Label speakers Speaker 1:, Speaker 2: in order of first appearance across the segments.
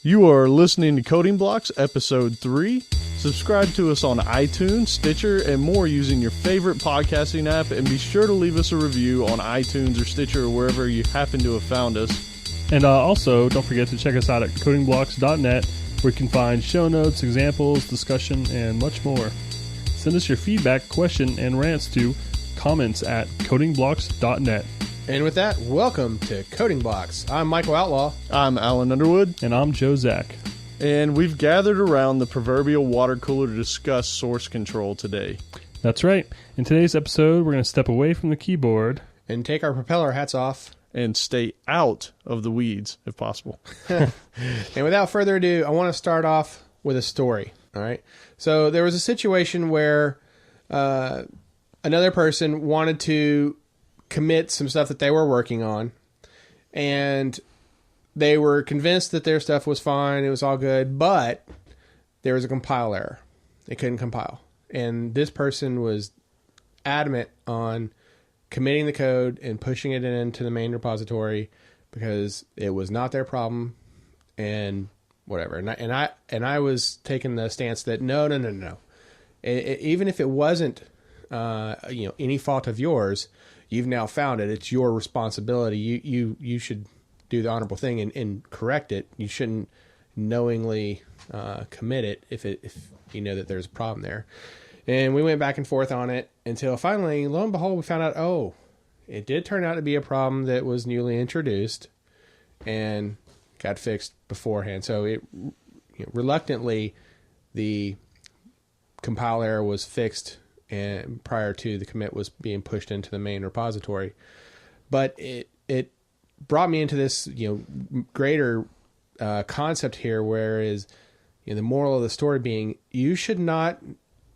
Speaker 1: You are listening to Coding Blocks, Episode 3. Subscribe to us on iTunes, Stitcher, and more using your favorite podcasting app, and be sure to leave us a review on iTunes or Stitcher or wherever you happen to have found us.
Speaker 2: And also, don't forget to check us out at codingblocks.net, where you can find show notes, examples, discussion, and much more. Send us your feedback, question, and rants to comments@codingblocks.net.
Speaker 3: And with that, welcome to Coding Blocks. I'm Michael Outlaw.
Speaker 1: I'm Alan Underwood.
Speaker 2: And I'm Joe Zack.
Speaker 1: And we've gathered around the proverbial water cooler to discuss source control today.
Speaker 2: That's right. In today's episode, we're going to step away from the keyboard
Speaker 3: And take our propeller hats off.
Speaker 1: And stay out of the weeds, if possible.
Speaker 3: And without further ado, I want to start off with a story. All right. So there was a situation where another person wanted to commit some stuff that they were working on, and they were convinced that their stuff was fine, it was all good, but there was a compile error. It couldn't compile. And this person was adamant on committing the code and pushing it into the main repository because it was not their problem and whatever. And I was taking the stance that no. Even if it wasn't any fault of yours, you've now found it. It's your responsibility. You should do the honorable thing and correct it. You shouldn't knowingly commit it if you know that there's a problem there. And we went back and forth on it until finally, lo and behold, we found out, it did turn out to be a problem that was newly introduced and got fixed beforehand. So reluctantly, the compile error was fixed and prior to the commit was being pushed into the main repository. But it brought me into this greater concept here, whereas the moral of the story being you should not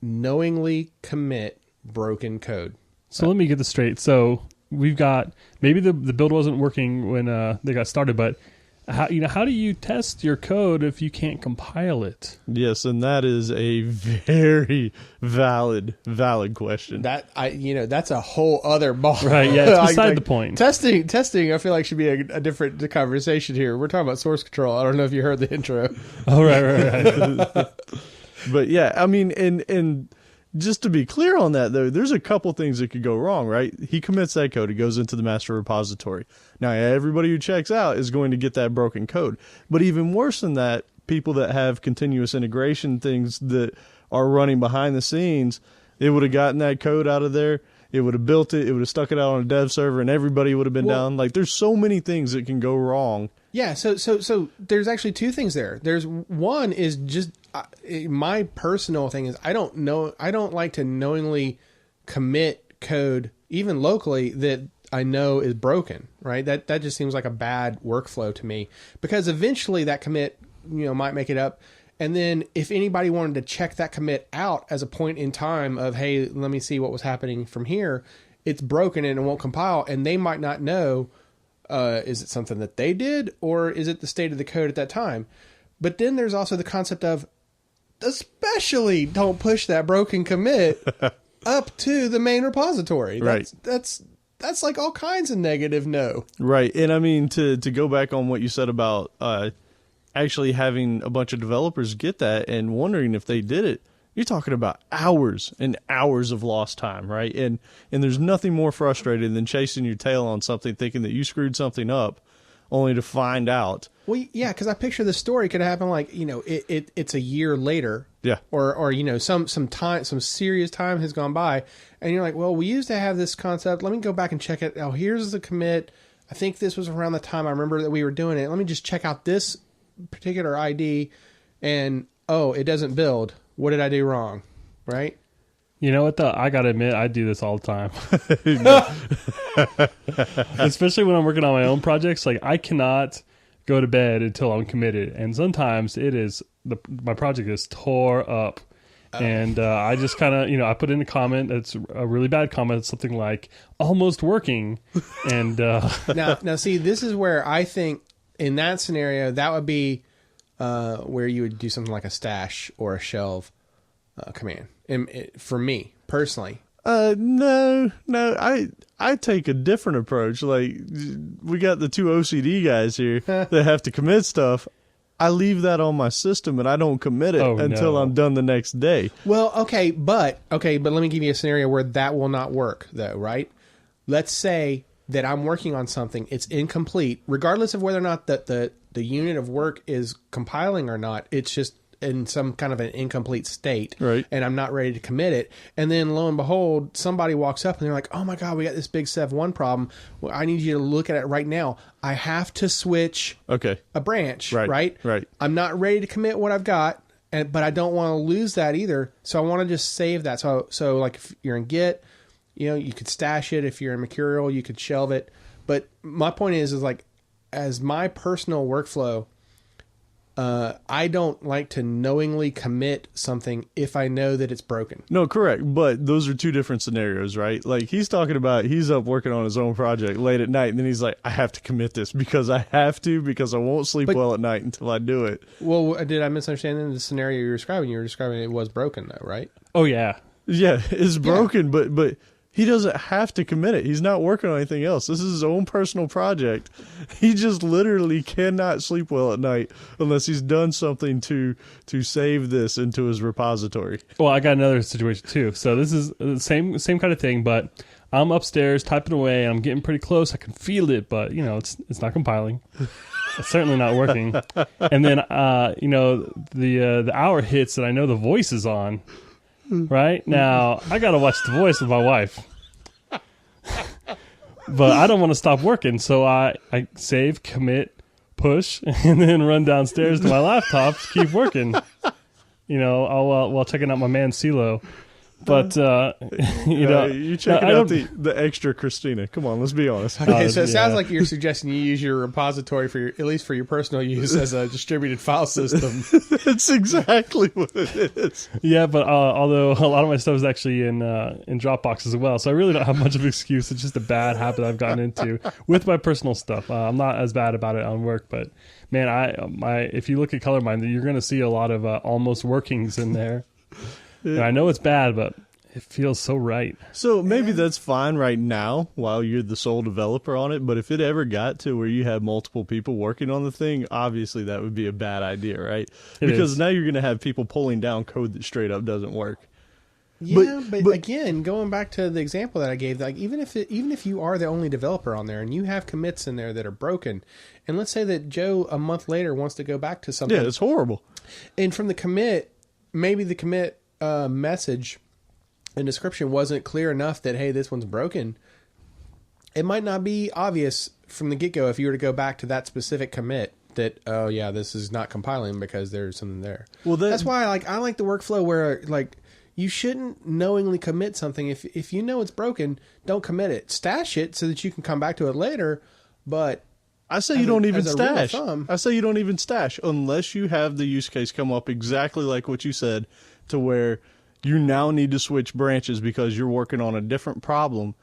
Speaker 3: knowingly commit broken code.
Speaker 2: So let me get this straight. So we've got, maybe the build wasn't working when they got started, but how do you test your code if you can't compile it?
Speaker 1: Yes, and that is a very valid question.
Speaker 3: That's a whole other ball.
Speaker 2: Right, yeah, it's beside the point.
Speaker 3: Testing, I feel like should be a different conversation here. We're talking about source control. I don't know if you heard the intro.
Speaker 2: Oh, right.
Speaker 1: But yeah, I mean, and just to be clear on that, though, there's a couple things that could go wrong, right? He commits that code. It goes into the master repository. Now, everybody who checks out is going to get that broken code. But even worse than that, people that have continuous integration things that are running behind the scenes, it would have gotten that code out of there. It would have built it. It would have stuck it out on a dev server, and everybody would have been down. Like, there's so many things that can go wrong.
Speaker 3: Yeah, so there's actually two things there. There's one is just my personal thing is I don't like to knowingly commit code even locally that I know is broken, right? That just seems like a bad workflow to me, because eventually that commit might make it up. And then if anybody wanted to check that commit out as a point in time of, hey, let me see what was happening from here, it's broken and it won't compile, and they might not know, is it something that they did or is it the state of the code at that time? But then there's also the concept of especially don't push that broken commit up to the main repository.
Speaker 1: Right.
Speaker 3: That's like all kinds of negative no.
Speaker 1: Right. And I mean, to go back on what you said about actually having a bunch of developers get that and wondering if they did it, you're talking about hours and hours of lost time, right? And there's nothing more frustrating than chasing your tail on something, thinking that you screwed something up, only to find out.
Speaker 3: Well, yeah, because I picture the story could happen like it's a year later,
Speaker 1: yeah,
Speaker 3: or some serious time has gone by, and you're like, well, we used to have this concept. Let me go back and check it. Oh, here's the commit. I think this was around the time I remember that we were doing it. Let me just check out this particular ID, and it doesn't build. What did I do wrong? Right?
Speaker 2: You know what, though? I got to admit, I do this all the time. Especially when I'm working on my own projects. Like, I cannot go to bed until I'm committed. And sometimes my project is tore up. And I just kind of, I put in a comment that's a really bad comment. It's something like, almost working. And
Speaker 3: now, see, this is where I think in that scenario, that would be where you would do something like a stash or a shelve command. And for me personally,
Speaker 1: No, I take a different approach. Like, we got the two OCD guys here that have to commit stuff. I leave that on my system and I don't commit it until I'm done the next day.
Speaker 3: Well, okay, but let me give you a scenario where that will not work, though, right? Let's say that I'm working on something, it's incomplete, regardless of whether or not the unit of work is compiling or not. It's just in some kind of an incomplete state,
Speaker 1: right?
Speaker 3: And I'm not ready to commit it. And then lo and behold, somebody walks up and they're like, "Oh my God, we got this big Sev1 problem. Well, I need you to look at it right now. I have to switch a branch, right? I'm not ready to commit what I've got, but I don't want to lose that either. So I want to just save that. So like if you're in Git, you could stash it. If you're in Mercurial, you could shelve it. But my point is like, as my personal workflow, I don't like to knowingly commit something if I know that it's broken.
Speaker 1: No, correct. But those are two different scenarios, right? Like he's talking about, he's up working on his own project late at night, and then he's like, I have to commit this because I have to, because I won't sleep well at night until I do it.
Speaker 3: Well, did I misunderstand the scenario you were describing? You were describing it was broken though, right?
Speaker 2: Oh yeah.
Speaker 1: Yeah, it's broken, but he doesn't have to commit it. He's not working on anything else. This is his own personal project. He just literally cannot sleep well at night unless he's done something to save this into his repository.
Speaker 2: Well, I got another situation too. So this is the same kind of thing, but I'm upstairs typing away and I'm getting pretty close. I can feel it, but it's not compiling. It's certainly not working. And then the hour hits and I know the voice is on. Right now, I gotta watch The Voice with my wife, but I don't want to stop working, so I save, commit, push, and then run downstairs to my laptop to keep working. While checking out my man CeeLo. But
Speaker 1: you checking out the extra Christina. Come on, let's be honest.
Speaker 3: Okay, so it sounds like you're suggesting you use your repository at least for your personal use as a distributed file system.
Speaker 1: That's exactly what it is.
Speaker 2: Yeah, but although a lot of my stuff is actually in Dropbox as well, so I really don't have much of an excuse. It's just a bad habit I've gotten into with my personal stuff. I'm not as bad about it on work, but man, if you look at ColorMind, you're going to see a lot of almost workings in there. And I know it's bad, but it feels so right.
Speaker 1: So maybe that's fine right now while you're the sole developer on it. But if it ever got to where you have multiple people working on the thing, obviously that would be a bad idea, right? Because now you're going to have people pulling down code that straight up doesn't work.
Speaker 3: Yeah, but again, going back to the example that I gave, like even if you are the only developer on there and you have commits in there that are broken, and let's say that Joe a month later wants to go back to something,
Speaker 1: yeah, it's horrible.
Speaker 3: And from the commit, maybe the commit message and description wasn't clear enough that, hey, this one's broken. It might not be obvious from the get-go if you were to go back to that specific commit that, oh yeah, this is not compiling because there's something there. Well, that's why I like the workflow where you shouldn't knowingly commit something. If you know it's broken, don't commit it. Stash it so that you can come back to it later. But
Speaker 1: I say you don't even stash. I say you don't even stash unless you have the use case come up exactly like what you said, to where you now need to switch branches because you're working on a different problem.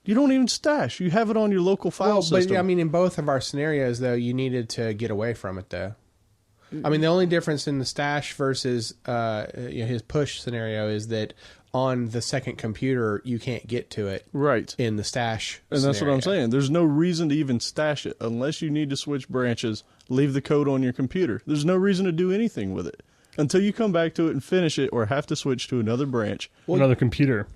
Speaker 1: You don't even stash. You have it on your local file system.
Speaker 3: But I mean, in both of our scenarios, though, you needed to get away from it, though. I mean, the only difference in the stash versus his push scenario is that on the second computer, you can't get to it in the stash
Speaker 1: And
Speaker 3: scenario.
Speaker 1: That's what I'm saying. There's no reason to even stash it unless you need to switch branches, leave the code on your computer. There's no reason to do anything with it until you come back to it and finish it or have to switch to another branch.
Speaker 2: Another computer.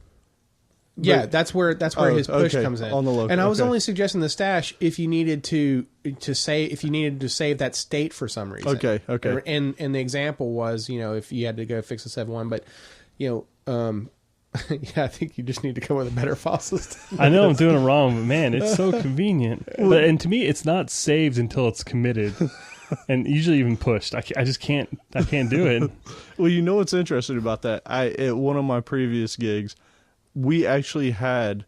Speaker 3: Yeah, that's where his push comes in.
Speaker 1: On the local,
Speaker 3: and I was only suggesting the stash if you needed to save that state for some reason.
Speaker 1: Okay.
Speaker 3: And the example was, if you had to go fix a 7.1, but yeah, I think you just need to come with a better file system.
Speaker 2: I know I'm doing it wrong, but man, it's so convenient. And to me, it's not saved until it's committed. And usually even pushed. I just can't do it.
Speaker 1: Well, you know what's interesting about that? At one of my previous gigs, we actually had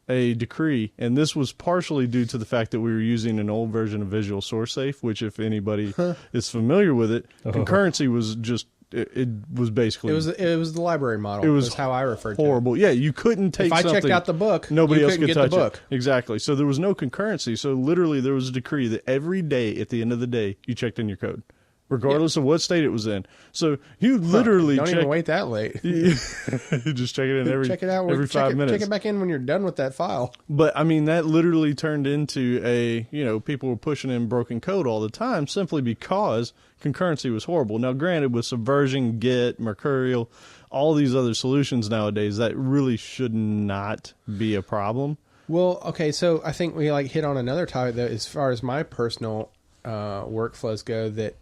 Speaker 1: a decree, and this was partially due to the fact that we were using an old version of Visual Source Safe, which if anybody is familiar with it, concurrency was just it was basically
Speaker 3: it was the library model. It was how I referred
Speaker 1: horrible.
Speaker 3: to it.
Speaker 1: Yeah, you couldn't take
Speaker 3: if I checked out the book,
Speaker 1: nobody else could
Speaker 3: get
Speaker 1: touch
Speaker 3: the book.
Speaker 1: it. Exactly. So there was no concurrency. So literally there was a decree that every day at the end of the day you checked in your code. regardless of what state it was in. So you literally
Speaker 3: don't even wait that late.
Speaker 1: You just check it in every
Speaker 3: Check it out
Speaker 1: every 5 minutes.
Speaker 3: Check it back in when you're done with that file.
Speaker 1: But I mean, that literally turned into people were pushing in broken code all the time simply because concurrency was horrible. Now, granted, with Subversion, Git, Mercurial, all these other solutions nowadays, that really should not be a problem.
Speaker 3: Well, okay, so I think we hit on another topic that, as far as my personal workflows go, that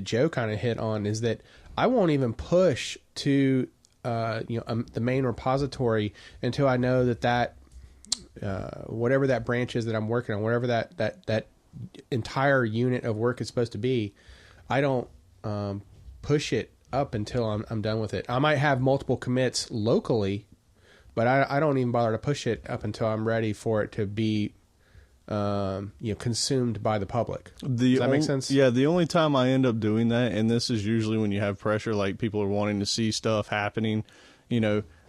Speaker 3: Joe kind of hit on, is that I won't even push to the main repository until I know that whatever that branch is that I'm working on, whatever that entire unit of work is supposed to be, I don't push it up until I'm done with it. I might have multiple commits locally, but I don't even bother to push it up until I'm ready for it to be consumed by the public. Does that make sense?
Speaker 1: Yeah, the only time I end up doing that, and this is usually when you have pressure, like people are wanting to see stuff happening,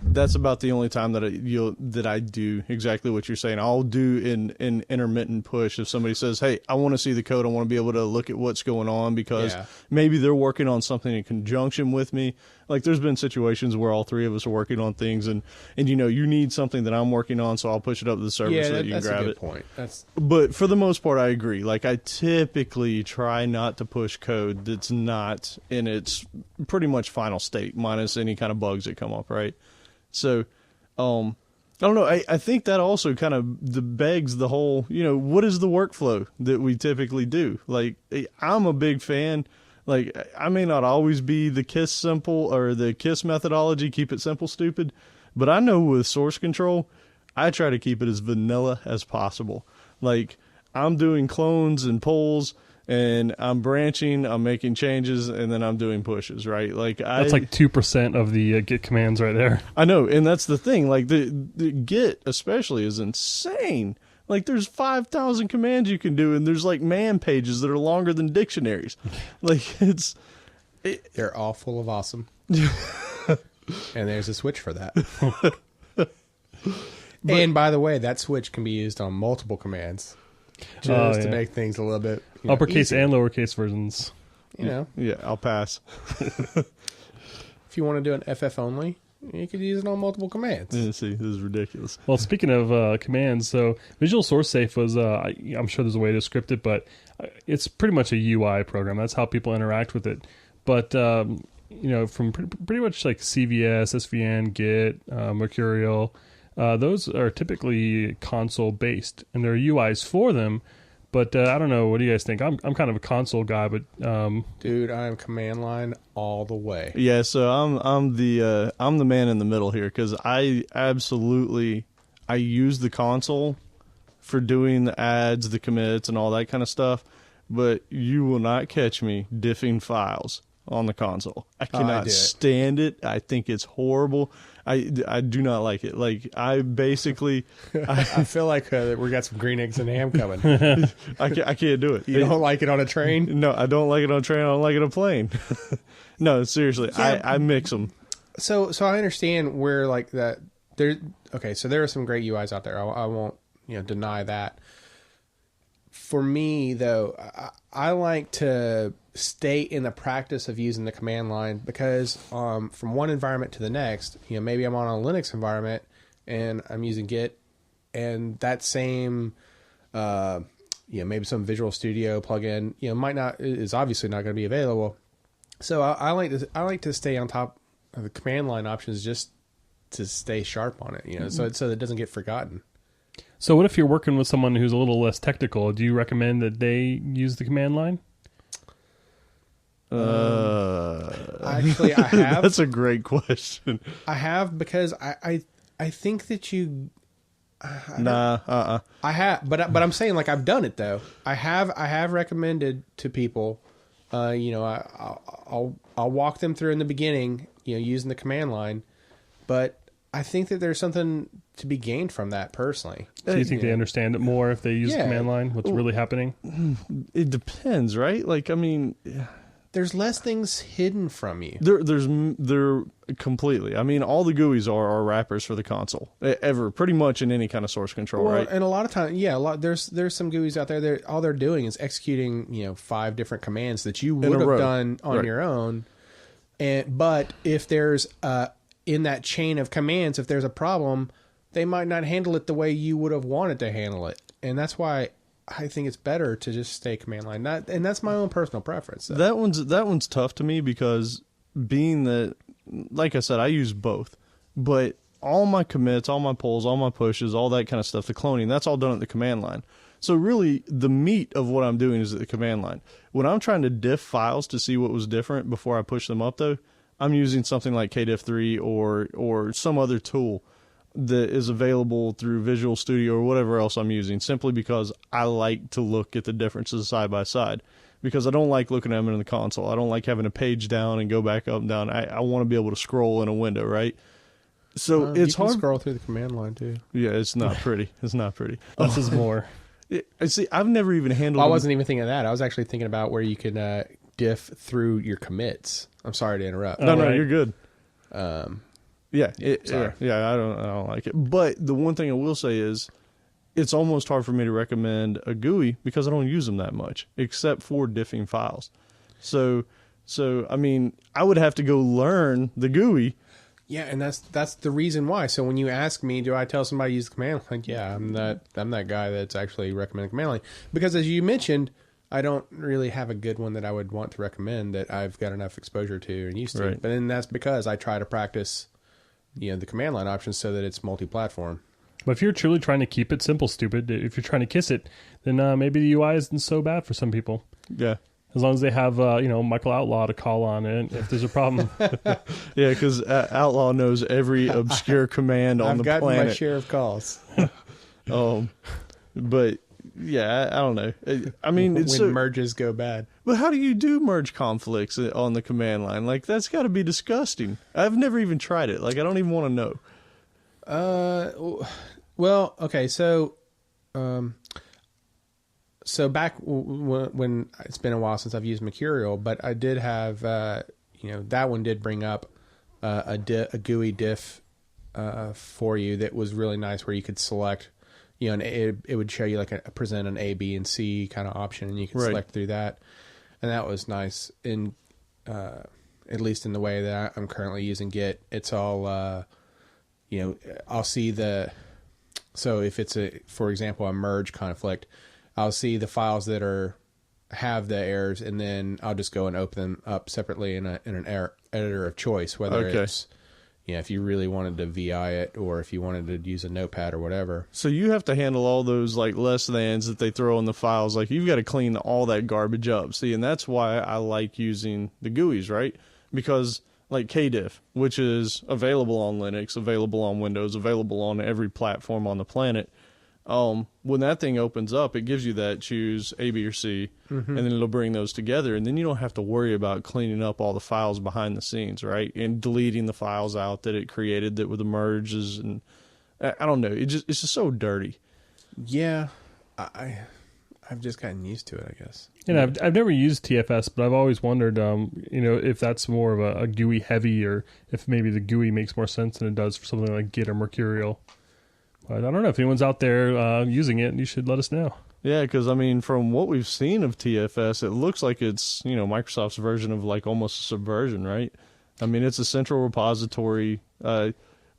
Speaker 1: that's about the only time that I do exactly what you're saying. I'll do an intermittent push if somebody says, hey, I want to see the code. I want to be able to look at what's going on because maybe they're working on something in conjunction with me. Like there's been situations where all three of us are working on things and you need something that I'm working on, so I'll push it up to the server so that you can grab it.
Speaker 3: That's a good point.
Speaker 1: But for the most part, I agree. Like I typically try not to push code that's not in its pretty much final state, minus any kind of bugs that come up, right? So, I don't know. I think that also kind of begs the whole, what is the workflow that we typically do? Like, I'm a big fan. Like, I may not always be the KISS simple or the KISS methodology, keep it simple, stupid. But I know with source control, I try to keep it as vanilla as possible. Like, I'm doing clones and pulls, and I'm branching, I'm making changes, and then I'm doing pushes, right? Like
Speaker 2: that's like 2% of the Git commands right there.
Speaker 1: I know, and that's the thing. Like the Git especially is insane. Like there's 5,000 commands you can do, and there's like man pages that are longer than dictionaries. Like
Speaker 3: they're all full of awesome. And there's a switch for that. And by the way, that switch can be used on multiple commands. Just to make things a little bit
Speaker 2: uppercase
Speaker 3: easier.
Speaker 2: and lowercase versions.
Speaker 1: Yeah, I'll pass.
Speaker 3: If you want to do an FF only, you could use it on multiple commands.
Speaker 1: Yeah, see, this is ridiculous.
Speaker 2: Well, speaking of commands, so Visual Source Safe was, I'm sure there's a way to script it, but it's pretty much a UI program. That's how people interact with it. But, from pretty much like CVS, SVN, Git, Mercurial, those are typically console-based, and there are UIs for them. But I don't know. What do you guys think? I'm kind of a console guy, but
Speaker 3: dude, I am command line all the way.
Speaker 1: Yeah, so I'm the man in the middle here because I use the console for doing the adds, the commits, and all that kind of stuff. But you will not catch me diffing files on the console. I cannot stand it. I think it's horrible. I do not like it. Like I basically,
Speaker 3: I feel like we got some green eggs and ham coming.
Speaker 1: I can't do it.
Speaker 3: You don't like it on a train?
Speaker 1: No, I don't like it on a train. I don't like it on a plane. No, seriously, yeah. I mix them.
Speaker 3: So I understand where like that. So there are some great UIs out there. I won't deny that. For me though, I like to stay in the practice of using the command line because from one environment to the next, maybe I'm on a Linux environment and I'm using Git, and that same maybe some Visual Studio plugin is obviously not going to be available. So I like to stay on top of the command line options just to stay sharp on it, so that it doesn't get forgotten.
Speaker 2: So what if you're working with someone who's a little less technical? Do you recommend that they use the command line?
Speaker 3: Actually, I have.
Speaker 1: That's a great question.
Speaker 3: I have because I think that you.
Speaker 1: I
Speaker 3: have, but I'm saying like I've done it though. I have recommended to people. I'll walk them through in the beginning, using the command line, but I think that there's something to be gained from that personally.
Speaker 2: So you think they understand it more if they use the command line? What's really happening?
Speaker 1: It depends, right? Like, I mean,
Speaker 3: there's less things hidden from you.
Speaker 1: There completely. I mean, all the GUIs are wrappers for the console ever, pretty much in any kind of source control, right?
Speaker 3: And a lot of times, there's some GUIs out there that all they're doing is executing 5 different commands that you would have done on your own. But if there's in that chain of commands, if there's a problem, they might not handle it the way you would have wanted to handle it, and that's why I think it's better to just stay command line. And that's my own personal preference. So.
Speaker 1: That one's tough to me because being that, like I said, I use both, but all my commits, all my pulls, all my pushes, all that kind of stuff, the cloning, that's all done at the command line. So really, the meat of what I'm doing is at the command line. When I'm trying to diff files to see what was different before I push them up, though, I'm using something like kdiff3 or some other tool that is available through Visual Studio or whatever else I'm using, simply because I like to look at the differences side by side, because I don't like looking at them in the console. I don't like having a page down and go back up and down. I want to be able to scroll in a window, right? So it's hard.
Speaker 3: You can scroll through the command line too.
Speaker 1: Yeah, it's not pretty. It's not pretty.
Speaker 2: Less is more.
Speaker 1: See, I've never even handled.
Speaker 3: Well, I wasn't even thinking of that. I was actually thinking about where you can diff through your commits. I'm sorry to interrupt.
Speaker 1: No, you're good. Yeah, I don't like it. But the one thing I will say is, it's almost hard for me to recommend a GUI because I don't use them that much, except for diffing files. So I mean, I would have to go learn the GUI.
Speaker 3: Yeah, and that's the reason why. So when you ask me, do I tell somebody to use the command line? Yeah, I'm that guy that's actually recommending command line, because as you mentioned, I don't really have a good one that I would want to recommend that I've got enough exposure to and used to.
Speaker 1: Right.
Speaker 3: But then that's because I try to practice, the command line options so that it's multi-platform.
Speaker 2: But if you're truly trying to keep it simple, stupid, if you're trying to kiss it, then maybe the UI isn't so bad for some people.
Speaker 1: Yeah.
Speaker 2: As long as they have, Michael Outlaw to call on it if there's a problem.
Speaker 1: Yeah, because Outlaw knows every obscure command on the planet.
Speaker 3: I've gotten my share of calls.
Speaker 1: But yeah, I don't know. I mean, it's
Speaker 3: when merges go bad.
Speaker 1: But how do you do merge conflicts on the command line? Like, that's got to be disgusting. I've never even tried it. Like, I don't even want to know.
Speaker 3: Well, okay, so back when it's been a while since I've used Mercurial, but I did have, that one did bring up a GUI diff for you that was really nice, where you could select, and it would show you like present an A, B, and C kind of option, and you could select through that, and that was nice. In at least in the way that I'm currently using Git, it's all I'll see so if it's for example, a merge conflict, I'll see the files that have the errors, and then I'll just go and open them up separately in an error editor of choice, whether it's if you really wanted to VI it or if you wanted to use a notepad or whatever.
Speaker 1: So you have to handle all those like less thans that they throw in the files. Like, you've got to clean all that garbage up. See, and that's why I like using the GUIs, right? Because like kdiff, which is available on Linux, available on Windows, available on every platform on the planet. When that thing opens up, it gives you that choose A, B, or C, and then it'll bring those together, and then you don't have to worry about cleaning up all the files behind the scenes, right? And deleting the files out that it created that were the merges, and I don't know, it's just so dirty.
Speaker 3: Yeah, I've just gotten used to it, I guess.
Speaker 2: And I've never used TFS, but I've always wondered, if that's more of a GUI heavy, or if maybe the GUI makes more sense than it does for something like Git or Mercurial. But I don't know if anyone's out there using it. You should let us know.
Speaker 1: Yeah, because I mean, from what we've seen of TFS, it looks like it's Microsoft's version of like almost a Subversion, right? I mean, it's a central repository,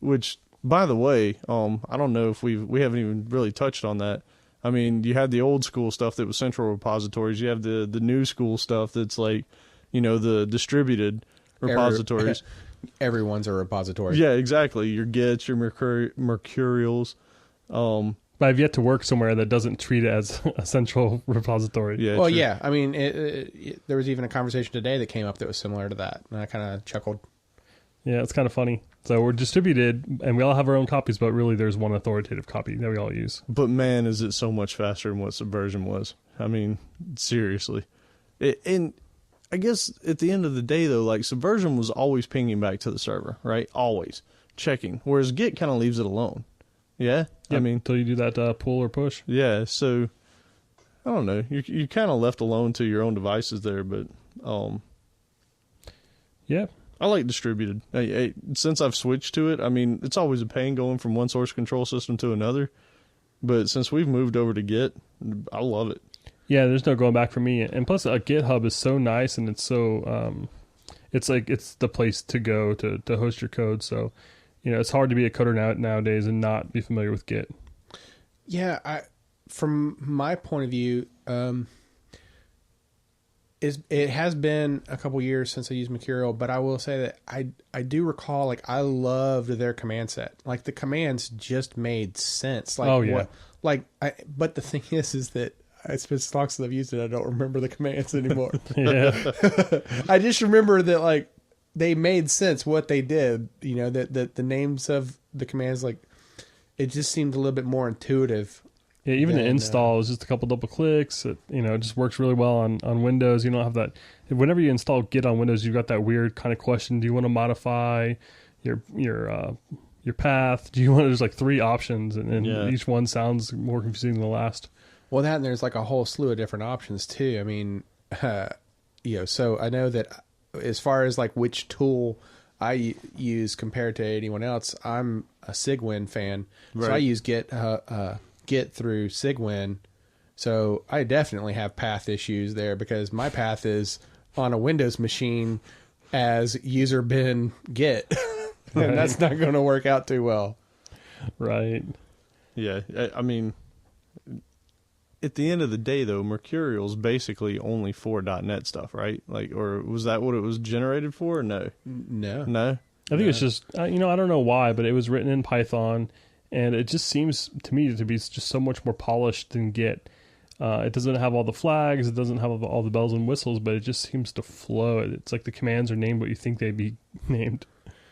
Speaker 1: which, by the way, I don't know if we haven't even really touched on that. I mean, you had the old school stuff that was central repositories. You have the new school stuff that's like, the distributed repositories.
Speaker 3: Everyone's a repository.
Speaker 1: Yeah, exactly. Your Gits, your Mercurials.
Speaker 2: But I've yet to work somewhere that doesn't treat it as a central repository.
Speaker 3: Yeah. Well, true. Yeah. I mean, there was even a conversation today that came up that was similar to that, and I kind of chuckled.
Speaker 2: Yeah, it's kind of funny. So we're distributed, and we all have our own copies, but really there's one authoritative copy that we all use.
Speaker 1: But man, is it so much faster than what Subversion was. I mean, seriously. And I guess at the end of the day, though, like, Subversion was always pinging back to the server, right? Always checking. Whereas Git kind of leaves it alone. Yeah?
Speaker 2: Yep,
Speaker 1: I mean,
Speaker 2: until you do that pull or push.
Speaker 1: Yeah, so I don't know. You kind of left alone to your own devices there, but
Speaker 2: Yeah.
Speaker 1: I like distributed. Since I've switched to it, I mean, it's always a pain going from one source control system to another. But since we've moved over to Git, I love it.
Speaker 2: Yeah, there's no going back for me. And plus, GitHub is so nice, and it's so it's the place to go to host your code. So, it's hard to be a coder nowadays and not be familiar with Git.
Speaker 3: Yeah, from my point of view, it has been a couple years since I used Mercurial, but I will say that I do recall, like, I loved their command set. Like, the commands just made sense. Like,
Speaker 2: oh yeah.
Speaker 3: But the thing is that it's been so long since I've used it, I don't remember the commands anymore.
Speaker 2: Yeah.
Speaker 3: I just remember that, like, they made sense what they did. That the names of the commands, like, it just seemed a little bit more intuitive.
Speaker 2: Yeah, even the install is just a couple double clicks. It just works really well on Windows. You don't have that. Whenever you install Git on Windows, you've got that weird kind of question: do you want to modify your path? Do you want? There's like 3 options, and each one sounds more confusing than the last.
Speaker 3: Well, that and there's like a whole slew of different options too. I mean, so I know that as far as like which tool I use compared to anyone else, I'm a Cygwin fan, right. So I use Git through Cygwin. So I definitely have path issues there because my path is on a Windows machine as user bin Git, and right. That's not going to work out too well.
Speaker 2: Right.
Speaker 1: Yeah, I mean, at the end of the day, though, Mercurial's basically only for .NET stuff, right? Like, or was that what it was generated for? Or no.
Speaker 2: I think it's just, I don't know why, but it was written in Python, and it just seems to me to be just so much more polished than Git. It doesn't have all the flags, it doesn't have all the bells and whistles, but it just seems to flow. It's like the commands are named what you think they'd be named.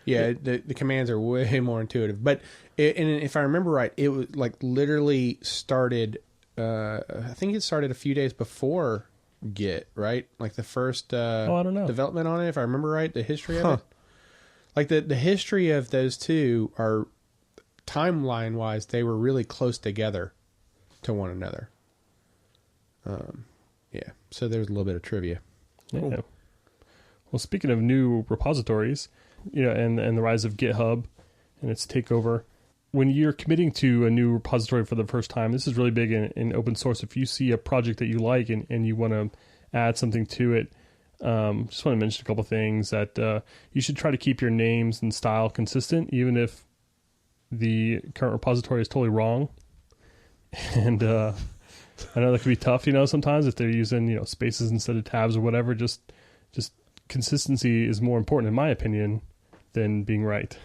Speaker 3: Yeah, the commands are way more intuitive. But and if I remember right, it was like literally started. I think it started a few days before Git, right? Like the first
Speaker 2: I don't know.
Speaker 3: development on it, if I remember right, the history of it. Like the history of those two are timeline wise, they were really close together to one another. Yeah. So there's a little bit of trivia.
Speaker 2: Yeah. Cool. Well, speaking of new repositories, and the rise of GitHub and its takeover, when you're committing to a new repository for the first time, this is really big in open source. If you see a project that you like and you want to add something to it, just want to mention a couple things that you should try to keep your names and style consistent, even if the current repository is totally wrong. And I know that can be tough, sometimes if they're using, spaces instead of tabs or whatever. Just consistency is more important, in my opinion, than being right.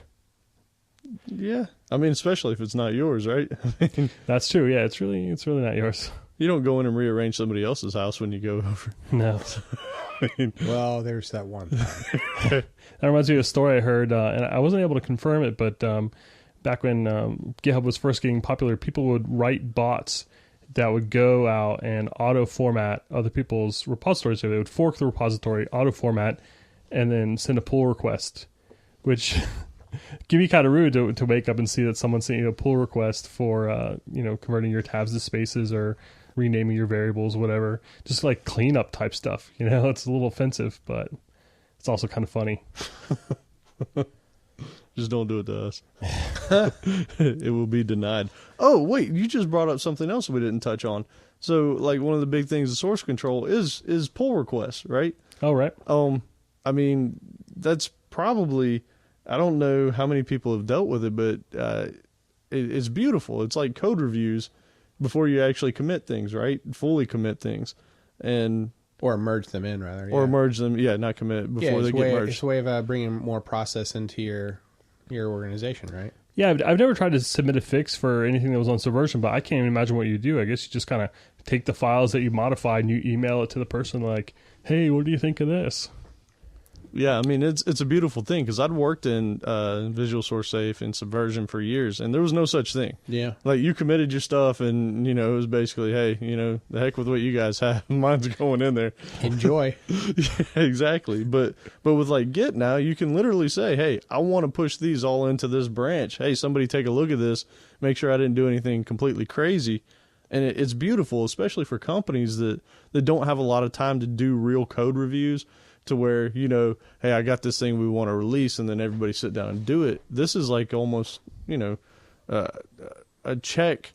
Speaker 1: Yeah, I mean, especially if it's not yours, right?
Speaker 2: That's true. Yeah, it's really not yours.
Speaker 1: You don't go in and rearrange somebody else's house when you go over.
Speaker 2: No.
Speaker 3: Well, there's that one time.
Speaker 2: That reminds me of a story I heard, and I wasn't able to confirm it, but back when GitHub was first getting popular, people would write bots that would go out and auto-format other people's repositories. So they would fork the repository, auto-format, and then send a pull request, which can be kind of rude to wake up and see that someone sent you a pull request for, converting your tabs to spaces or renaming your variables, whatever. Just like cleanup type stuff. It's a little offensive, but it's also kind of funny.
Speaker 1: Just don't do it to us. It will be denied. Oh, wait, you just brought up something else we didn't touch on. So, like, one of the big things of source control is pull requests, right?
Speaker 2: Oh, right.
Speaker 1: I mean, that's probably, I don't know how many people have dealt with it, but it's beautiful. It's like code reviews before you actually commit things, right? Fully commit things.
Speaker 3: Or merge them in, rather.
Speaker 1: Or merge them, not commit before they get merged.
Speaker 3: It's a way of bringing more process into your organization, right?
Speaker 2: Yeah, I've never tried to submit a fix for anything that was on Subversion, but I can't even imagine what you do. I guess you just kind of take the files that you modified and you email it to the person like, hey, what do you think of this?
Speaker 1: Yeah, I mean, it's a beautiful thing because I'd worked in Visual Source Safe and Subversion for years, and there was no such thing.
Speaker 3: Yeah.
Speaker 1: Like, you committed your stuff, and, it was basically, hey, the heck with what you guys have. Mine's going in there.
Speaker 3: Enjoy.
Speaker 1: Yeah, exactly. But with, like, Git now, you can literally say, hey, I want to push these all into this branch. Hey, somebody take a look at this. Make sure I didn't do anything completely crazy. And it's beautiful, especially for companies that don't have a lot of time to do real code reviews. to where, hey, I got this thing we want to release, and then everybody sit down and do it. This is like almost, a check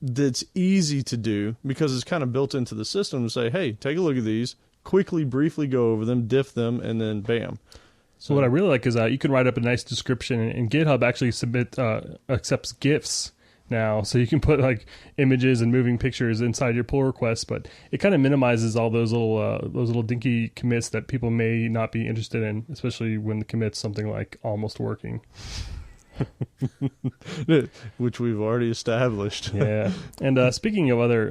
Speaker 1: that's easy to do because it's kind of built into the system to say, hey, take a look at these, quickly, briefly go over them, diff them, and then bam.
Speaker 2: So what I really like is you can write up a nice description, and GitHub actually accepts GIFs now, so you can put like images and moving pictures inside your pull request, but it kind of minimizes all those little dinky commits that people may not be interested in, especially when the commit's something like almost working.
Speaker 1: Which we've already established.
Speaker 2: Yeah. And speaking of other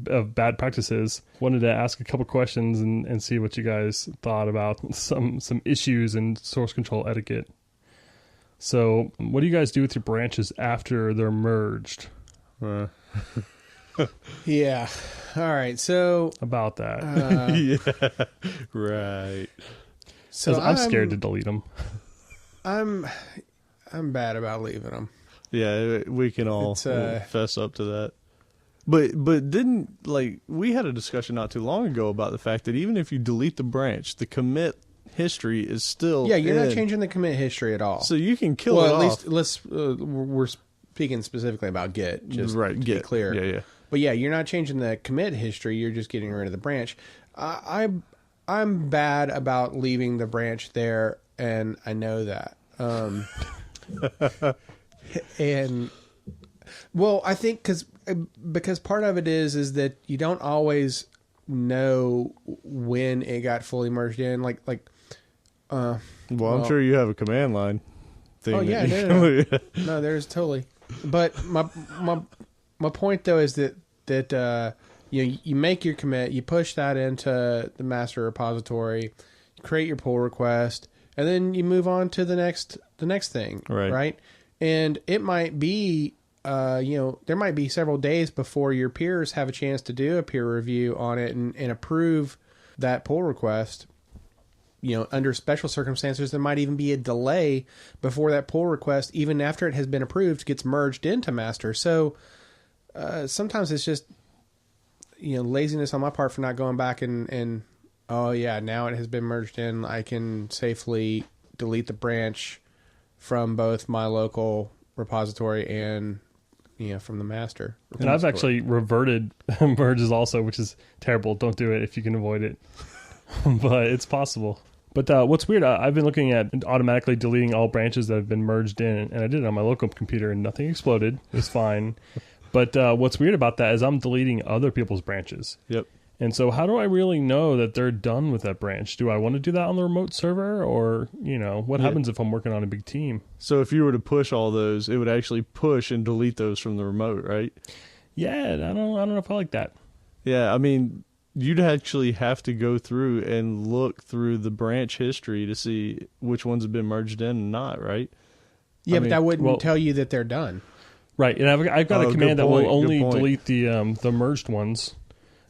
Speaker 2: of bad practices, wanted to ask a couple questions and see what you guys thought about some issues in source control etiquette. So what do you guys do with your branches after they're merged?
Speaker 3: Yeah. All right. So
Speaker 2: about that.
Speaker 1: Yeah. Right.
Speaker 2: So I'm scared to delete them.
Speaker 3: I'm bad about leaving them.
Speaker 1: Yeah, we can all fess up to that. But didn't, we had a discussion not too long ago about the fact that even if you delete the branch, the commit history is still
Speaker 3: you're not changing the commit history at all.
Speaker 1: So you can kill it off.
Speaker 3: Well, at least we're speaking specifically about Git, just to be clear.
Speaker 1: Yeah.
Speaker 3: But yeah, you're not changing the commit history. You're just getting rid of the branch. I'm bad about leaving the branch there, and I know that. And well, I think because part of it is that you don't always know when it got fully merged in. Well,
Speaker 1: I'm sure you have a command line thing.
Speaker 3: Oh yeah, no. No, there's totally. But my point though is that you make your commit, you push that into the master repository, create your pull request, and then you move on to the next thing, right? And it might be, there might be several days before your peers have a chance to do a peer review on it and approve that pull request. Under special circumstances, there might even be a delay before that pull request, even after it has been approved, gets merged into master. So sometimes it's just, laziness on my part for not going back and oh yeah, now it has been merged in. I can safely delete the branch from both my local repository and from the master repository.
Speaker 2: And I've actually reverted merges also, which is terrible. Don't do it if you can avoid it. But it's possible. But what's weird, I've been looking at automatically deleting all branches that have been merged in, and I did it on my local computer, and nothing exploded. It was fine. But what's weird about that is I'm deleting other people's branches.
Speaker 1: Yep.
Speaker 2: And so how do I really know that they're done with that branch? Do I want to do that on the remote server? Or, what happens if I'm working on a big team?
Speaker 1: So if you were to push all those, it would actually push and delete those from the remote, right?
Speaker 2: Yeah, I don't know if I like that.
Speaker 1: Yeah, I mean, you'd actually have to go through and look through the branch history to see which ones have been merged in and not, right?
Speaker 3: Yeah, but that wouldn't tell you that they're done.
Speaker 2: Right, and I've got a command that will only delete the merged ones.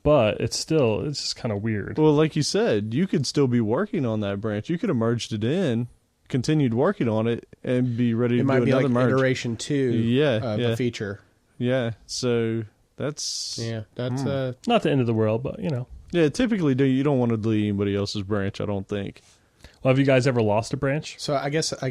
Speaker 2: But it's just kind of weird.
Speaker 1: Well, like you said, you could still be working on that branch. You could have merged it in, continued working on it, and be ready to do another merge. It might be like
Speaker 3: iteration 2 of a feature.
Speaker 1: Yeah, so that's...
Speaker 3: Yeah, that's...
Speaker 2: not the end of the world, but,
Speaker 1: Yeah, typically you don't want to delete anybody else's branch, I don't think.
Speaker 2: Well, have you guys ever lost a branch?
Speaker 3: So I guess one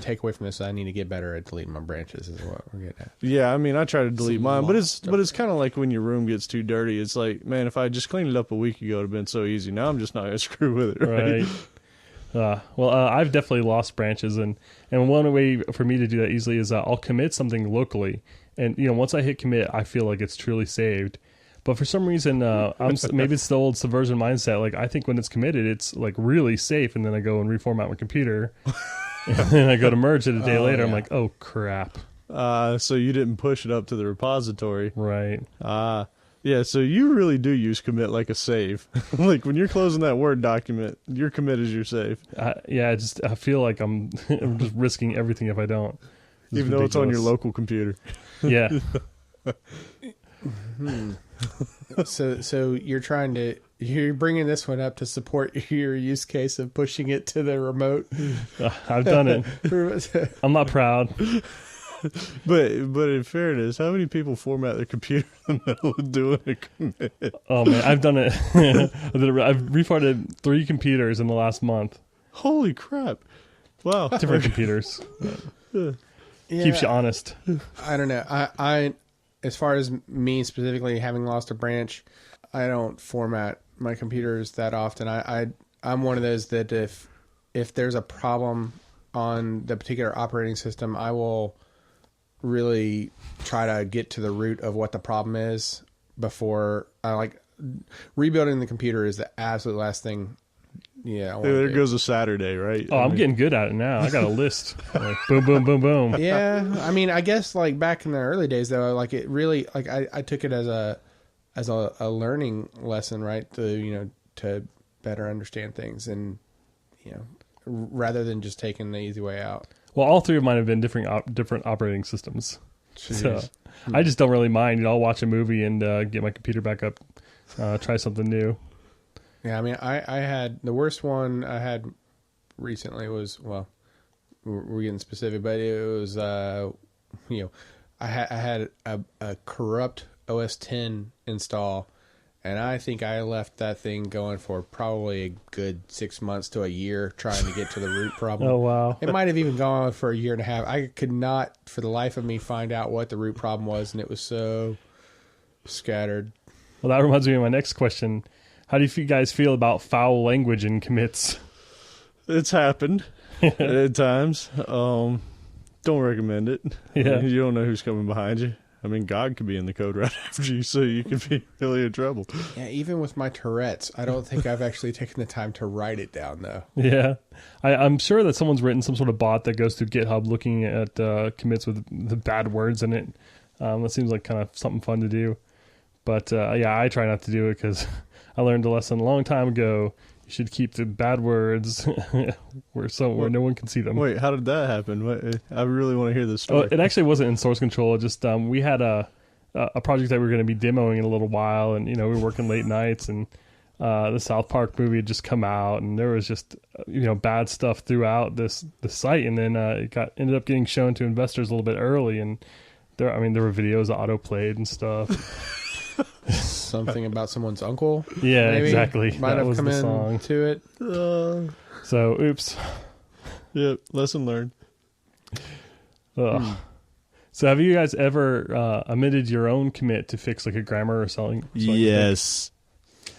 Speaker 3: takeaway from this is I need to get better at deleting my branches is what we're getting at.
Speaker 1: Yeah, I mean, I try to delete mine, but it's kind of like when your room gets too dirty. It's like, man, if I just cleaned it up a week ago, it would have been so easy. Now I'm just not going to screw with it, right?
Speaker 2: Well, I've definitely lost branches, and one way for me to do that easily is I'll commit something locally, and once I hit commit, I feel like it's truly saved. But for some reason, maybe it's the old subversion mindset. Like, I think when it's committed, it's like really safe, and then I go and reformat my computer, and then I go to merge it a day later. Yeah. I'm like, oh crap.
Speaker 1: So you didn't push it up to the repository,
Speaker 2: right?
Speaker 1: Yeah. So you really do use commit like a save. Like when you're closing that Word document, your commit is your save.
Speaker 2: Yeah. I feel like I'm just risking everything if I don't.
Speaker 1: Even though it's on your local computer.
Speaker 2: Yeah.
Speaker 3: So you're bringing this one up to support your use case of pushing it to the remote.
Speaker 2: I've done it. I'm not proud.
Speaker 1: But in fairness, how many people format their computer in the middle of doing a commit?
Speaker 2: Oh man, I've done it. I've reformatted 3 computers in the last month.
Speaker 1: Holy crap! Wow,
Speaker 2: Different computers.
Speaker 3: Yeah.
Speaker 2: Keeps you honest.
Speaker 3: I don't know. I as far as me specifically having lost a branch, I don't format my computers that often. I'm one of those that if there's a problem on the particular operating system, I will really try to get to the root of what the problem is before I like rebuilding the computer is the absolute last thing. Yeah.
Speaker 1: There goes a Saturday, right?
Speaker 2: Oh, I'm getting good at it now. I got a list. Like, boom, boom, boom, boom.
Speaker 3: Yeah. I mean, I guess like back in the early days though, like it really, like I took it as a learning lesson, right? To better understand things and, rather than just taking the easy way out.
Speaker 2: Well, all 3 of mine have been different operating systems. So I just don't really mind. I'll watch a movie and get my computer back up, try something new.
Speaker 3: Yeah, I mean, I had the worst one I had recently was, well, we're getting specific, but it was, I had a corrupt OS 10 install, and I think I left that thing going for probably a good 6 months to a year trying to get to the root problem.
Speaker 2: Oh, wow.
Speaker 3: It might have even gone on for a year and a half. I could not, for the life of me, find out what the root problem was, and it was so scattered.
Speaker 2: Well, that reminds me of my next question. How do you guys feel about foul language in commits?
Speaker 1: It's happened at times. Don't recommend it.
Speaker 2: Yeah.
Speaker 1: You don't know who's coming behind you. I mean, God could be in the code right after you, so you could be really in trouble.
Speaker 3: Yeah, even with my Tourette's, I don't think I've actually taken the time to write it down, though.
Speaker 2: Yeah. I'm sure that someone's written some sort of bot that goes through GitHub looking at commits with the bad words in it. That seems like kind of something fun to do. But, yeah, I try not to do it because I learned a lesson a long time ago. You should keep the bad words where no one can see them.
Speaker 1: Wait, how did that happen? I really want to hear this story.
Speaker 2: Oh, it actually wasn't in source control. It just we had a project that we were going to be demoing in a little while, and we were working late nights, and the South Park movie had just come out, and there was just bad stuff throughout the site, and then it ended up getting shown to investors a little bit early, and there were videos autoplayed and stuff.
Speaker 3: Something about someone's uncle.
Speaker 2: Yeah,
Speaker 3: maybe,
Speaker 2: exactly.
Speaker 3: Might
Speaker 2: that
Speaker 3: have
Speaker 2: was
Speaker 3: come
Speaker 2: the
Speaker 3: in
Speaker 2: song.
Speaker 3: to it.
Speaker 2: So, oops.
Speaker 1: Yep, lesson learned.
Speaker 2: So, have you guys ever omitted your own commit to fix like a grammar or something?
Speaker 1: Yes.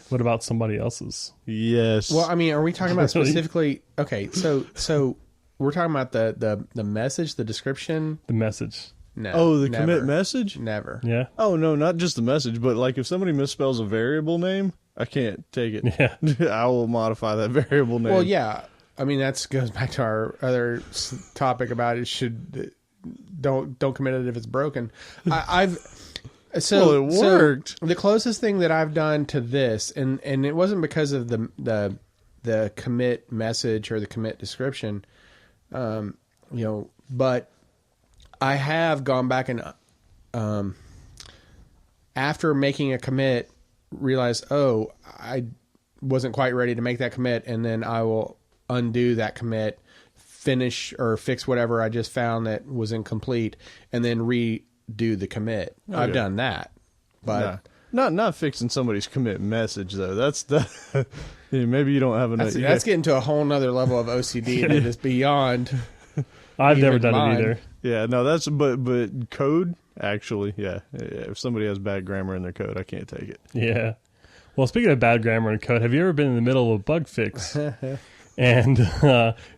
Speaker 2: What about somebody else's?
Speaker 1: Yes.
Speaker 3: Well, I mean, are we talking about specifically? Okay, so we're talking about the message, the description.
Speaker 2: The message.
Speaker 3: No.
Speaker 1: the
Speaker 3: never.
Speaker 1: commit message?
Speaker 3: Never.
Speaker 2: Yeah.
Speaker 1: Oh, no, not just the message, but like if somebody misspells a variable name, I can't take it.
Speaker 2: Yeah.
Speaker 1: I will modify that variable name.
Speaker 3: Well, yeah. I mean, that goes back to our other topic about it. Don't commit it if it's broken. It
Speaker 1: worked.
Speaker 3: So the closest thing that I've done to this, and it wasn't because of the commit message or the commit description, but I have gone back and after making a commit, realized, I wasn't quite ready to make that commit, and then I will undo that commit, finish or fix whatever I just found that was incomplete, and then redo the commit. I've done that, but
Speaker 1: not fixing somebody's commit message though. That's the maybe you don't have enough.
Speaker 3: that's getting to a whole nother level of OCD that is beyond.
Speaker 2: I've never
Speaker 3: even
Speaker 2: done
Speaker 3: mine.
Speaker 2: it either.
Speaker 1: Yeah, no, that's but code actually, yeah. If somebody has bad grammar in their code, I can't take it.
Speaker 2: Yeah. Well, speaking of bad grammar in code, have you ever been in the middle of a bug fix and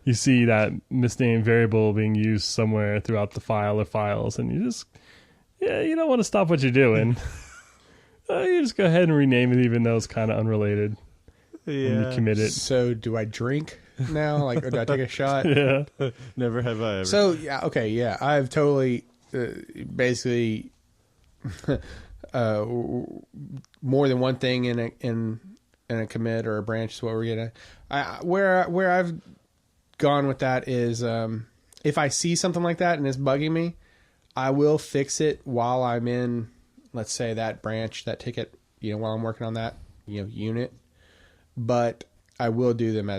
Speaker 2: you see that misnamed variable being used somewhere throughout the file or files, and you just you don't want to stop what you're doing. You just go ahead and rename it, even though it's kind of unrelated.
Speaker 1: Yeah.
Speaker 2: And you commit it.
Speaker 3: So do I drink now? Like, or do I take a shot?
Speaker 2: Yeah.
Speaker 1: Never have I ever.
Speaker 3: So yeah, okay, yeah, I've totally basically more than one thing in a commit or a branch is what we're getting at. Where I've gone with that is if I see something like that and it's bugging me, I will fix it while I'm in, let's say, that branch, that ticket, while I'm working on that unit. But I will do them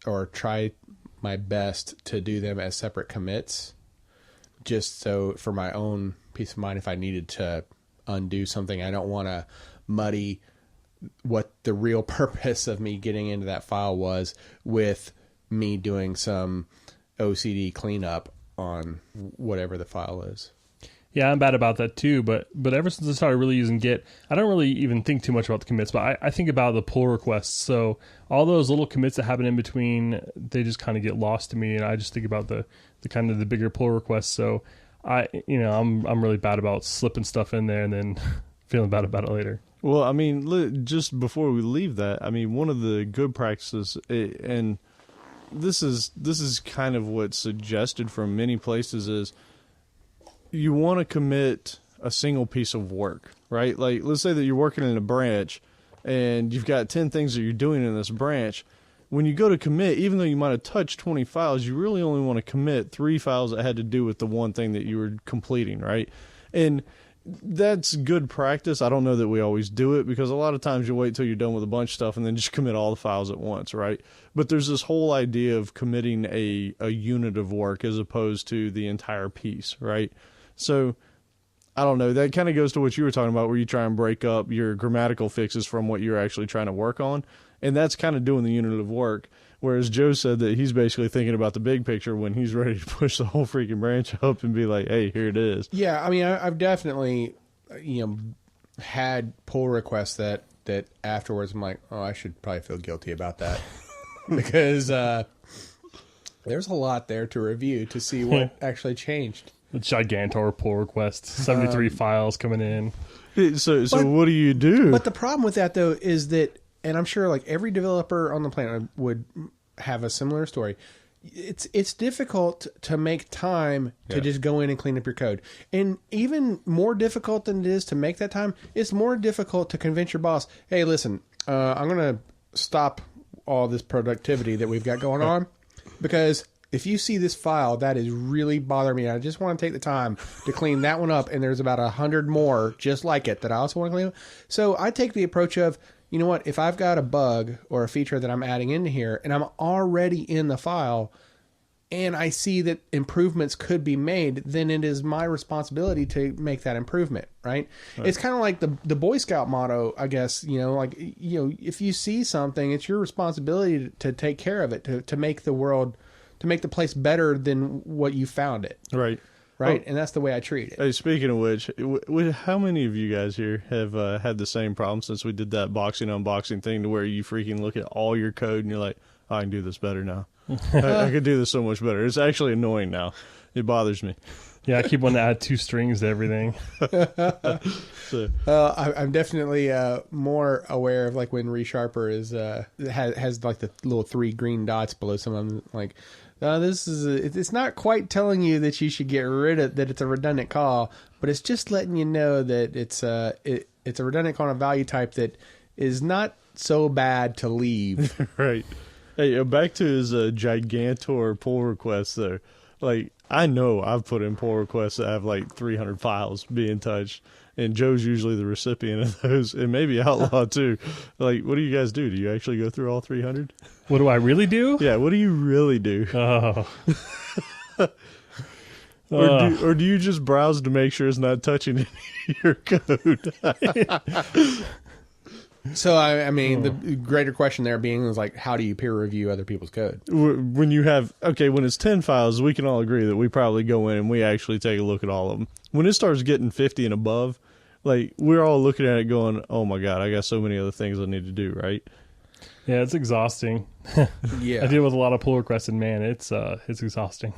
Speaker 3: or try my best to do them as separate commits, just so for my own peace of mind, if I needed to undo something, I don't want to muddy what the real purpose of me getting into that file was with me doing some OCD cleanup on whatever the file is.
Speaker 2: Yeah, I'm bad about that too, but ever since I started really using Git, I don't really even think too much about the commits, but I think about the pull requests. So all those little commits that happen in between, they just kind of get lost to me, and I just think about the kind of the bigger pull requests. So I'm really bad about slipping stuff in there and then feeling bad about it later.
Speaker 1: Well, I mean, just before we leave that, I mean, one of the good practices, and this is kind of what's suggested from many places, is you want to commit a single piece of work, right? Like, let's say that you're working in a branch and you've got 10 things that you're doing in this branch. When you go to commit, even though you might have touched 20 files, you really only want to commit 3 files that had to do with the one thing that you were completing, right? And that's good practice. I don't know that we always do it, because a lot of times you wait till you're done with a bunch of stuff and then just commit all the files at once, right? But there's this whole idea of committing a unit of work as opposed to the entire piece, right? So I don't know. That kind of goes to what you were talking about, where you try and break up your grammatical fixes from what you're actually trying to work on. And that's kind of doing the unit of work. Whereas Joe said that he's basically thinking about the big picture when he's ready to push the whole freaking branch up and be like, hey, here it is.
Speaker 3: Yeah, I mean, I've definitely, had pull requests that afterwards I'm like, oh, I should probably feel guilty about that. Because there's a lot there to review to see what actually changed.
Speaker 2: The gigantor pull request, 73 files coming in.
Speaker 1: So what do you do?
Speaker 3: But the problem with that, though, is that, and I'm sure like every developer on the planet would have a similar story, it's difficult to make time to just go in and clean up your code. And even more difficult than it is to make that time, it's more difficult to convince your boss, hey, listen, I'm going to stop all this productivity that we've got going on, because if you see this file, that is really bothering me. I just want to take the time to clean that one up, and there's about 100 more just like it that I also want to clean up. So I take the approach of, you know what, if I've got a bug or a feature that I'm adding into here and I'm already in the file and I see that improvements could be made, then it is my responsibility to make that improvement, right? It's kind of like the Boy Scout motto, I guess, if you see something, it's your responsibility to take care of it, to make the world, to make the place better than what you found it.
Speaker 1: Right.
Speaker 3: Right.
Speaker 1: Oh.
Speaker 3: And that's the way I treat it.
Speaker 1: Hey, speaking of which, how many of you guys here have had the same problem since we did that boxing unboxing thing, to where you freaking look at all your code and you're like, oh, I can do this better now. I could do this so much better. It's actually annoying now. It bothers me.
Speaker 2: Yeah, I keep wanting to add 2 strings to everything.
Speaker 1: So,
Speaker 3: I'm definitely more aware of like when ReSharper has like the little 3 green dots below some of them. Like, this is it's not quite telling you that you should get rid of that. It's a redundant call, but it's just letting you know that it's a redundant call on a value type that is not so bad to leave.
Speaker 1: right. Hey, back to his gigantor pull requests though. Like, I know I've put in pull requests that have like 300 files being touched, and Joe's usually the recipient of those, and maybe Outlaw too. Like, what do you guys do? Do you actually go through all 300?
Speaker 2: What do I really do?
Speaker 1: Yeah, what do you really do?
Speaker 2: Oh.
Speaker 1: Or do you just browse to make sure it's not touching any of your code?
Speaker 3: So, I mean, the greater question there being is like, how do you peer review other people's code?
Speaker 1: When you have, when it's 10 files, we can all agree that we probably go in and we actually take a look at all of them. When it starts getting 50 and above, like, we're all looking at it going, oh my God, I got so many other things I need to do, right?
Speaker 2: Yeah, it's exhausting.
Speaker 3: Yeah.
Speaker 2: I deal with a lot of pull requests, and man, it's exhausting.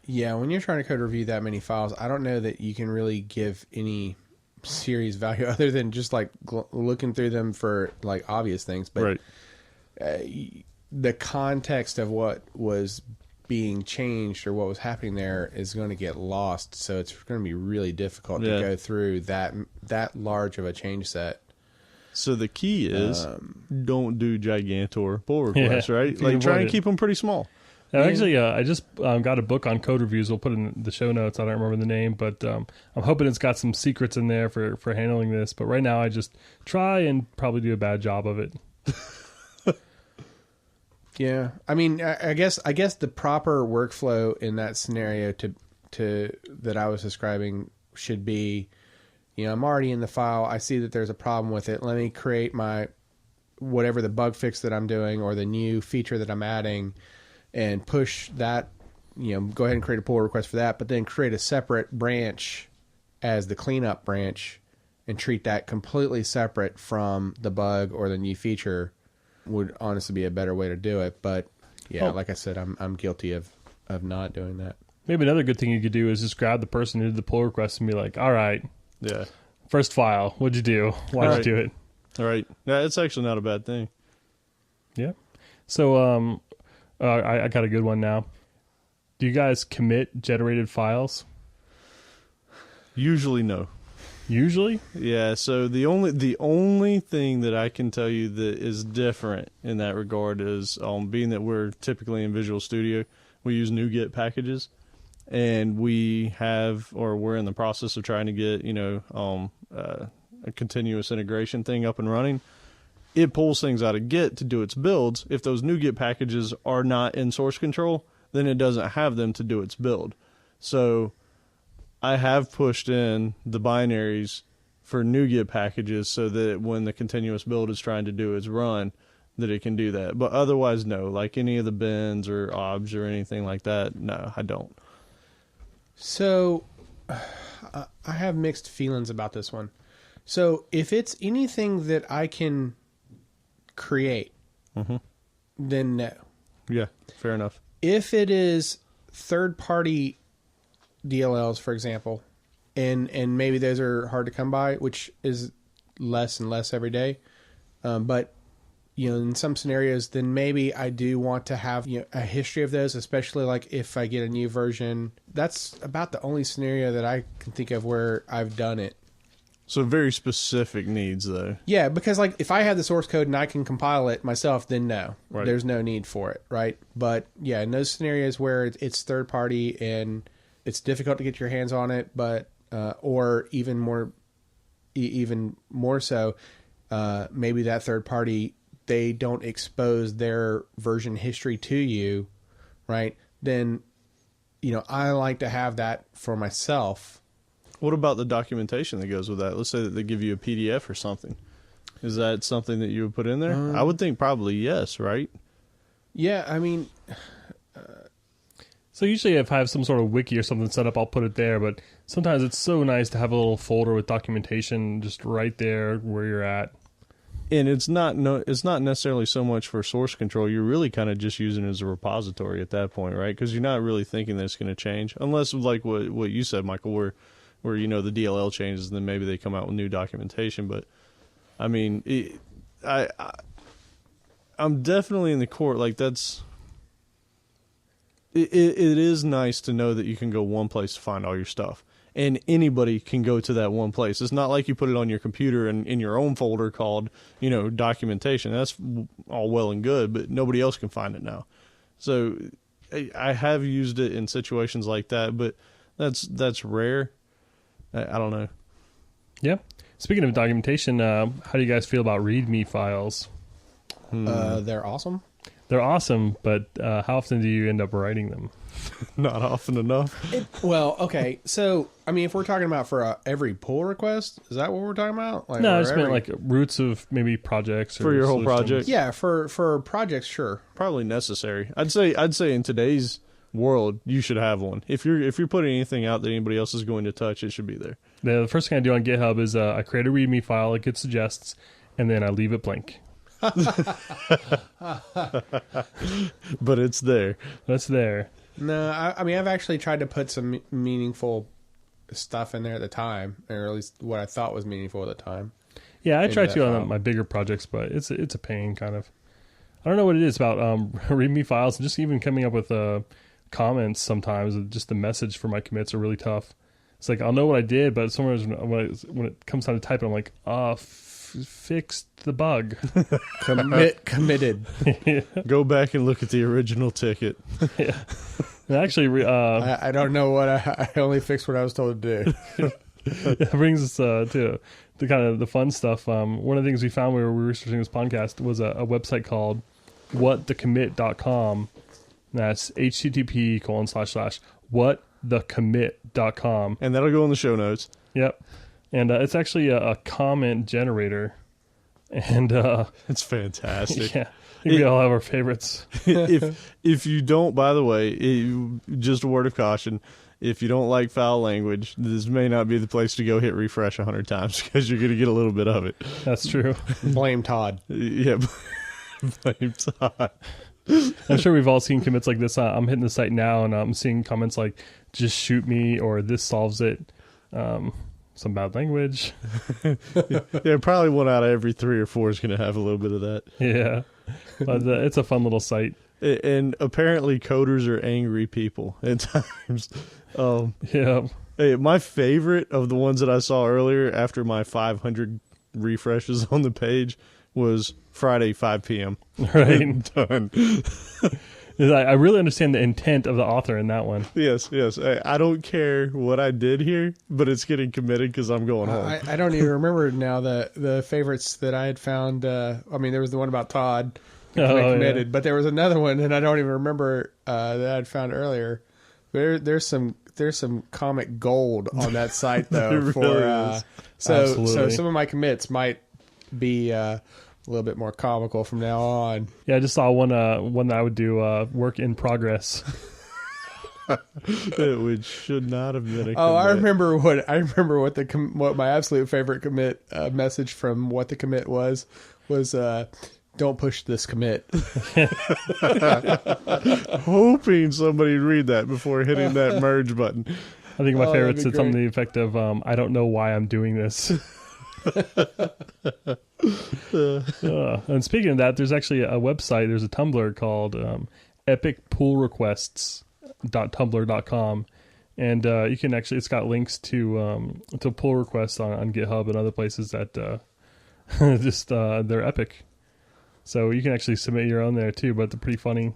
Speaker 3: Yeah, when you're trying to code review that many files, I don't know that you can really give any serious value other than just like looking through them for like obvious things. But the context of what was being changed or what was happening there is going to get lost. So it's going to be really difficult to go through that large of a change set.
Speaker 1: So the key is don't do gigantor pull requests, right? Like, try and keep them pretty small.
Speaker 2: Actually, I just got a book on code reviews. We'll put in the show notes. I don't remember the name, but I'm hoping it's got some secrets in there for handling this. But right now, I just try and probably do a bad job of it.
Speaker 3: Yeah, I mean, I guess the proper workflow in that scenario that I was describing should be, I'm already in the file. I see that there's a problem with it. Let me create my whatever the bug fix that I'm doing or the new feature that I'm adding, and push that. Go ahead and create a pull request for that, but then create a separate branch as the cleanup branch and treat that completely separate from the bug or the new feature would honestly be a better way to do it. But like I said, I'm guilty of not doing that.
Speaker 2: Maybe another good thing you could do is just grab the person who did the pull request and be like, all right,
Speaker 1: Yeah.
Speaker 2: first file, what'd you do? Why'd you do it?
Speaker 1: All right. Yeah, it's actually not a bad thing.
Speaker 2: Yeah. So I got a good one now. Do you guys commit generated files?
Speaker 1: Usually no.
Speaker 2: Usually?
Speaker 1: Yeah, so the only thing that I can tell you that is different in that regard is being that we're typically in Visual Studio, we use NuGet packages, and we're in the process of trying to get a continuous integration thing up and running. It pulls things out of Git to do its builds. If those NuGet packages are not in source control, then it doesn't have them to do its build. So I have pushed in the binaries for NuGet packages so that when the continuous build is trying to do its run, that it can do that. But otherwise, no. Like any of the bins or obs or anything like that, no, I don't.
Speaker 3: So I have mixed feelings about this one. So if it's anything that I can create, then no.
Speaker 1: Yeah, fair enough.
Speaker 3: If it is third-party DLLs, for example, and maybe those are hard to come by, which is less and less every day, but in some scenarios, then maybe I do want to have a history of those, especially like if I get a new version. That's about the only scenario that I can think of where I've done it.
Speaker 1: So very specific needs, though.
Speaker 3: Yeah, because like if I have the source code and I can compile it myself, then no,
Speaker 1: Right.
Speaker 3: There's no need for it, right? But yeah, in those scenarios where it's third party and it's difficult to get your hands on it, but or even more so, maybe that third party, they don't expose their version history to you, right? Then I like to have that for myself.
Speaker 1: What about the documentation that goes with that? Let's say that they give you a PDF or something. Is that something that you would put in there? I would think probably yes, right?
Speaker 3: Yeah, I mean...
Speaker 2: So usually if I have some sort of wiki or something set up, I'll put it there. But sometimes it's so nice to have a little folder with documentation just right there where you're at.
Speaker 1: And it's not necessarily so much for source control. You're really kind of just using it as a repository at that point, right? Because you're not really thinking that it's going to change. Unless like what you said, Michael, where the DLL changes and then maybe they come out with new documentation. But I mean, I'm definitely in the court. Like that's it is nice to know that you can go one place to find all your stuff, and anybody can go to that one place. It's not like you put it on your computer and in your own folder called documentation. That's all well and good, but nobody else can find it now. So I have used it in situations like that, but that's rare. I don't know.
Speaker 2: Yeah. Speaking of documentation, how do you guys feel about Readme files?
Speaker 3: They're awesome.
Speaker 2: They're awesome, but how often do you end up writing them?
Speaker 1: Not often enough.
Speaker 3: Well, okay. So, I mean, if we're talking about for every pull request, is that what we're talking about? Like,
Speaker 2: No, I just meant like roots of maybe projects
Speaker 1: For your whole
Speaker 2: solutions.
Speaker 1: project?
Speaker 3: Yeah, for projects, sure.
Speaker 1: Probably necessary. I'd say in today's world, you should have one. If you're putting anything out that anybody else is going to touch, it should be there.
Speaker 2: The first thing I do on GitHub is I create a README file like it suggests, and then I leave it blank.
Speaker 1: But it's there.
Speaker 2: That's there.
Speaker 3: No, I mean, I've actually tried to put some meaningful stuff in there at the time, or at least what I thought was meaningful at the time.
Speaker 2: Yeah, I try
Speaker 3: that
Speaker 2: to
Speaker 3: file.
Speaker 2: on my bigger projects, but it's a pain kind of. I don't know what it is about README files, and just even coming up with comments sometimes. Just the message for my commits are really tough. It's like I'll know what I did, but sometimes when it comes time to type it, I'm like, fixed the bug.
Speaker 3: Committed.
Speaker 1: Go back and look at the original ticket.
Speaker 2: Yeah. And actually,
Speaker 3: I don't know what I only fixed what I was told to do.
Speaker 2: it brings us to the kind of the fun stuff. One of the things we found when we were researching this podcast was a website called whatthecommit.com. That's http:// thecommit.com.
Speaker 1: And that'll go in the show notes.
Speaker 2: Yep. And it's actually a comment generator. And
Speaker 1: it's fantastic.
Speaker 2: Yeah. I think we all have our favorites.
Speaker 1: if you don't, by the way, just a word of caution. If you don't like foul language, this may not be the place to go hit refresh 100 times because you're going to get a little bit of it.
Speaker 2: That's true.
Speaker 3: Blame Todd.
Speaker 1: Yeah, blame Todd.
Speaker 2: I'm sure we've all seen commits like this. I'm hitting the site now, and I'm seeing comments like, just shoot me, or this solves it. Some bad language.
Speaker 1: Yeah, probably one out of every 3 or 4 is going to have a little bit of that.
Speaker 2: Yeah. But it's a fun little site.
Speaker 1: And apparently coders are angry people at times.
Speaker 2: Yeah.
Speaker 1: Hey, my favorite of the ones that I saw earlier after my 500 refreshes on the page was Friday, 5 p.m.
Speaker 2: Right.
Speaker 1: Done.
Speaker 2: I really understand the intent of the author in that one.
Speaker 1: Yes. I don't care what I did here, but it's getting committed because I'm going home.
Speaker 3: I don't even remember now the favorites that I had found. There was the one about Todd. Committed, yeah. But there was another one, and I don't even remember that I'd found earlier. There's some comic gold on that site though. So some of my commits might be a little bit more comical from now on.
Speaker 2: Yeah, I just saw one that I would do work in progress.
Speaker 1: Which should not have been a commit.
Speaker 3: I remember what my absolute favorite commit message from what the commit was. Don't push this commit.
Speaker 1: Hoping somebody would read that before hitting that merge button.
Speaker 2: I think my favorite said something to the effect of, I don't know why I'm doing this. And speaking of that, there's actually a website, there's a Tumblr called epicpullrequests.tumblr.com. And you can actually, it's got links to pull requests on GitHub and other places that they're epic. So you can actually submit your own there too, but they're pretty funny.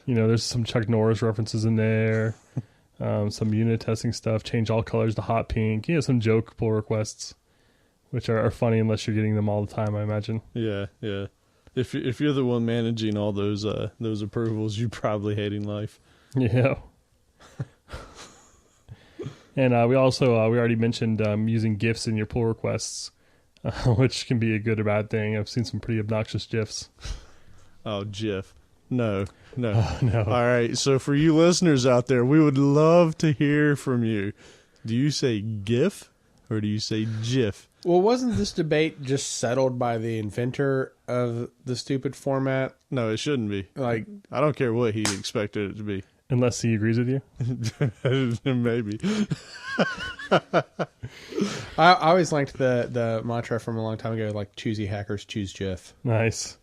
Speaker 2: There's some Chuck Norris references in there, some unit testing stuff, change all colors to hot pink. Some joke pull requests, which are funny unless you're getting them all the time, I imagine.
Speaker 1: Yeah. If you're the one managing all those approvals, you're probably hating life.
Speaker 2: Yeah. And we already mentioned using GIFs in your pull requests. Which can be a good or bad thing. I've seen some pretty obnoxious GIFs.
Speaker 1: Oh, GIF. No.
Speaker 2: No.
Speaker 1: All right. So for you listeners out there, we would love to hear from you. Do you say GIF or do you say GIF?
Speaker 3: Well, wasn't this debate just settled by the inventor of the stupid format?
Speaker 1: No, it shouldn't be.
Speaker 3: I
Speaker 1: don't care what he expected it to be.
Speaker 2: Unless he agrees with you?
Speaker 1: Maybe.
Speaker 3: I always liked the mantra from a long time ago, like choosy hackers, choose GIF.
Speaker 2: Nice.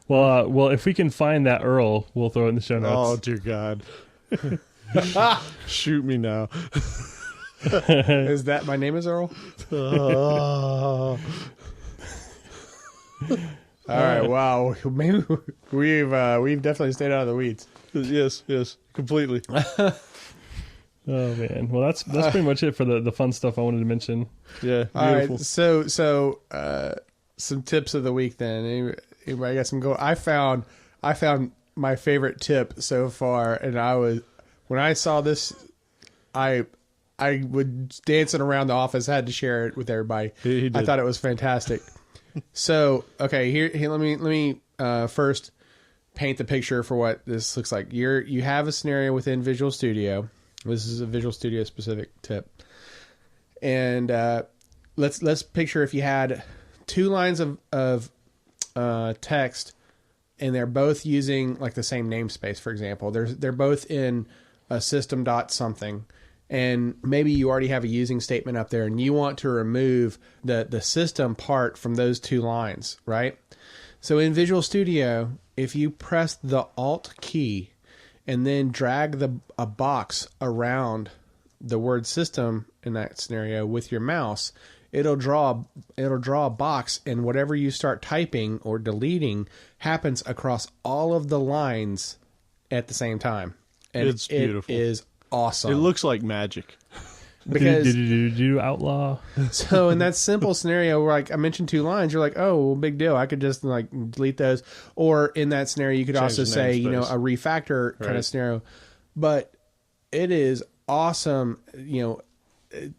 Speaker 2: Well, if we can find that URL, we'll throw it in the show notes.
Speaker 1: Oh, dear God. Shoot me now.
Speaker 3: Is that my name is Earl?
Speaker 1: Oh.
Speaker 3: All right, wow. Maybe we've definitely stayed out of the weeds.
Speaker 1: Yes, completely.
Speaker 2: Oh man, well that's pretty much it for the fun stuff I wanted to mention.
Speaker 1: Yeah, beautiful.
Speaker 3: All right, so some tips of the week then. Anybody got some I found my favorite tip so far, and when I saw this, I was dancing around the office. Had to share it with everybody.
Speaker 1: He did.
Speaker 3: I thought it was fantastic. So okay, here let me first paint the picture for what this looks like. You have a scenario within Visual Studio. This is a Visual Studio specific tip. And let's picture if you had 2 lines of text, and they're both using like the same namespace. For example, they're both in a system dot something, and maybe you already have a using statement up there, and you want to remove the system part from those 2 lines, right? So in Visual Studio, if you press the Alt key and then drag a box around the word system in that scenario with your mouse, it'll draw a box, and whatever you start typing or deleting happens across all of the lines at the same time. And
Speaker 1: it's beautiful.
Speaker 3: It is awesome.
Speaker 1: It looks like magic.
Speaker 3: Because
Speaker 2: outlaw.
Speaker 3: So in that simple scenario where like I mentioned 2 lines, you're like, oh, well, big deal. I could just like delete those. Or in that scenario, you could also say, a refactor kind of scenario. but it is awesome,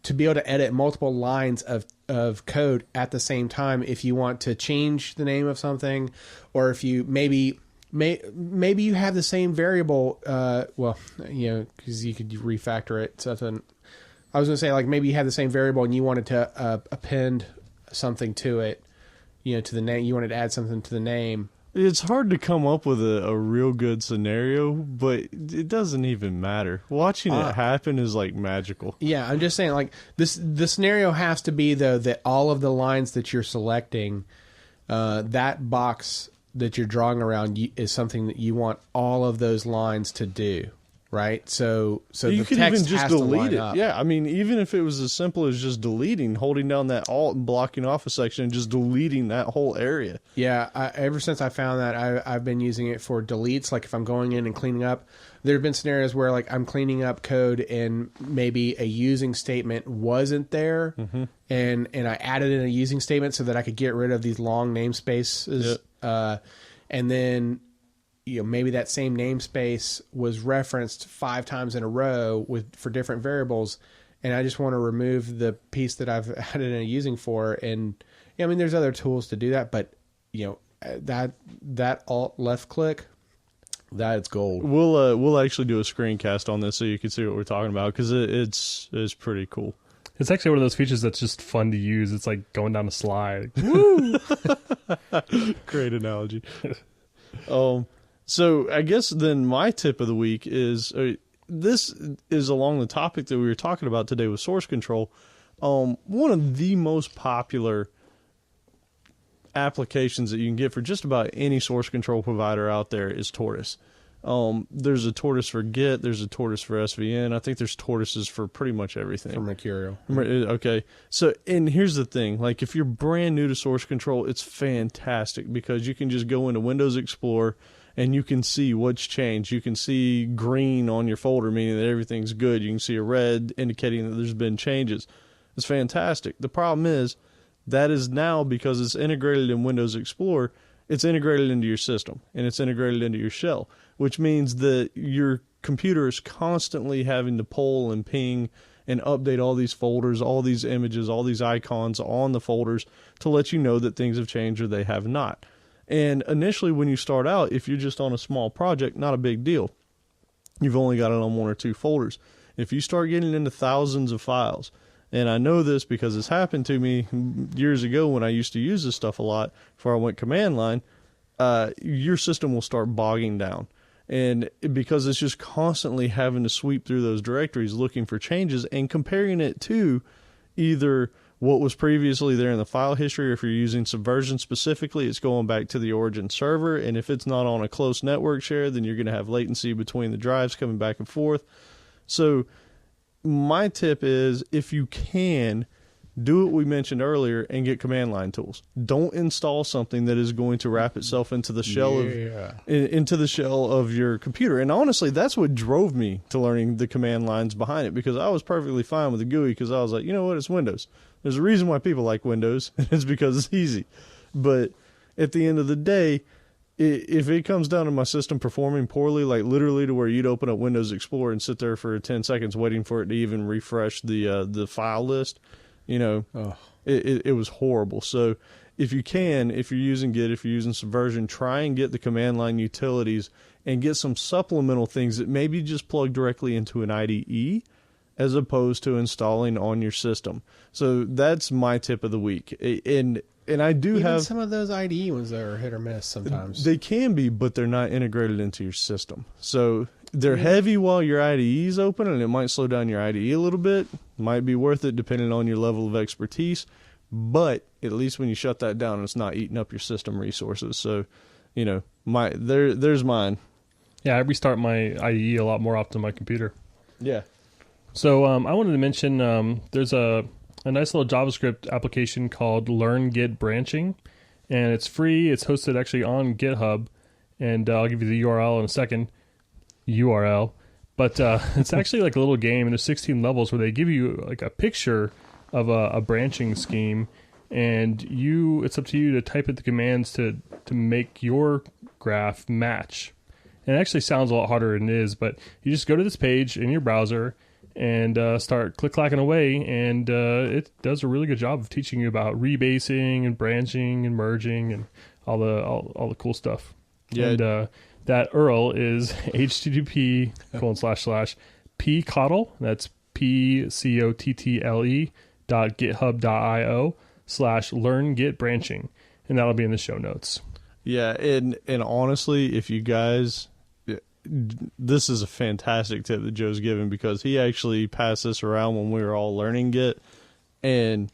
Speaker 3: to be able to edit multiple lines of code at the same time if you want to change the name of something, or if you maybe you have the same variable, because you could refactor it. Something I was going to say, like maybe you have the same variable and you wanted to append something to it, to the name. You wanted to add something to the name.
Speaker 1: It's hard to come up with a real good scenario, but it doesn't even matter. Watching it happen is like magical.
Speaker 3: Yeah, I'm just saying, like the scenario has to be though that all of the lines that you're selecting, that box that you're drawing around is something that you want all of those lines to do, right? So
Speaker 1: you
Speaker 3: the
Speaker 1: could
Speaker 3: text
Speaker 1: even just
Speaker 3: has to
Speaker 1: delete
Speaker 3: line
Speaker 1: it.
Speaker 3: up.
Speaker 1: Yeah, I mean, even if it was as simple as just deleting, holding down that Alt and blocking off a section and just deleting that whole area.
Speaker 3: Yeah, ever since I found that, I've been using it for deletes. Like if I'm going in and cleaning up, there have been scenarios where like I'm cleaning up code and maybe a using statement wasn't there, and I added in a using statement so that I could get rid of these long namespaces.
Speaker 1: Yep.
Speaker 3: And then maybe that same namespace was referenced 5 times in a row for different variables, and I just want to remove the piece that I've added in a using for. And I mean, there's other tools to do that, but that Alt left click, that's gold.
Speaker 1: We'll actually do a screencast on this so you can see what we're talking about, because it's pretty cool.
Speaker 2: It's actually one of those features that's just fun to use. It's like going down a slide. Woo!
Speaker 1: Great analogy. So I guess then my tip of the week is, this is along the topic that we were talking about today with source control. One of the most popular applications that you can get for just about any source control provider out there is Tortoise. There's a Tortoise for Git. There's a Tortoise for SVN. I think there's Tortoises for pretty much everything.
Speaker 3: For Mercurial.
Speaker 1: Okay. So, and here's the thing. Like, if you're brand new to source control, it's fantastic because you can just go into Windows Explorer and you can see what's changed. You can see green on your folder, meaning that everything's good. You can see a red indicating that there's been changes. It's fantastic. The problem is that is now, because it's integrated in Windows Explorer, it's integrated into your system and it's integrated into your shell, which means that your computer is constantly having to pull and ping and update all these folders, all these images, all these icons on the folders to let you know that things have changed or they have not. And initially when you start out, if you're just on a small project, not a big deal. You've only got it on 1 or 2 folders. If you start getting into thousands of files, and I know this because it's happened to me years ago when I used to use this stuff a lot before I went command line, your system will start bogging down. And because it's just constantly having to sweep through those directories looking for changes and comparing it to either what was previously there in the file history, or if you're using Subversion specifically, it's going back to the origin server. And if it's not on a close network share, then you're going to have latency between the drives coming back and forth. So my tip is, if you can, do what we mentioned earlier and get command line tools. Don't install something that is going to wrap itself into the shell into the shell of your computer. And honestly, that's what drove me to learning the command lines behind it, because I was perfectly fine with the GUI, because I was like, you know what, it's Windows. There's a reason why people like Windows, and it's because it's easy. But at the end of the day, if it comes down to my system performing poorly, like literally to where you'd open up Windows Explorer and sit there for 10 seconds waiting for it to even refresh the file list, it was horrible. So if you can, if you're using Git, if you're using Subversion, try and get the command line utilities and get some supplemental things that maybe just plug directly into an IDE as opposed to installing on your system. So that's my tip of the week. And I do
Speaker 3: Even
Speaker 1: have
Speaker 3: some of those IDE ones that are hit or miss sometimes.
Speaker 1: They can be, but they're not integrated into your system. So they're heavy while your IDE is open, and it might slow down your IDE a little bit. Might be worth it depending on your level of expertise. But at least when you shut that down, it's not eating up your system resources. So, there's mine.
Speaker 2: Yeah, I restart my IDE a lot more often on my computer.
Speaker 1: Yeah.
Speaker 2: So I wanted to mention there's a nice little JavaScript application called Learn Git Branching, and it's free. It's hosted actually on GitHub, and I'll give you the URL in a second. But it's actually like a little game, and there's 16 levels where they give you like a picture of a branching scheme, and it's up to you to type in the commands to make your graph match. And it actually sounds a lot harder than it is, but you just go to this page in your browser and start click-clacking away, and it does a really good job of teaching you about rebasing and branching and merging and all the cool stuff.
Speaker 1: Yeah.
Speaker 2: And that URL is http://pcottle, that's pcottle.github.io/learn-git-branching, and that'll be in the show notes.
Speaker 1: Yeah, and honestly, if you guys, this is a fantastic tip that Joe's given, because he actually passed this around when we were all learning Git, and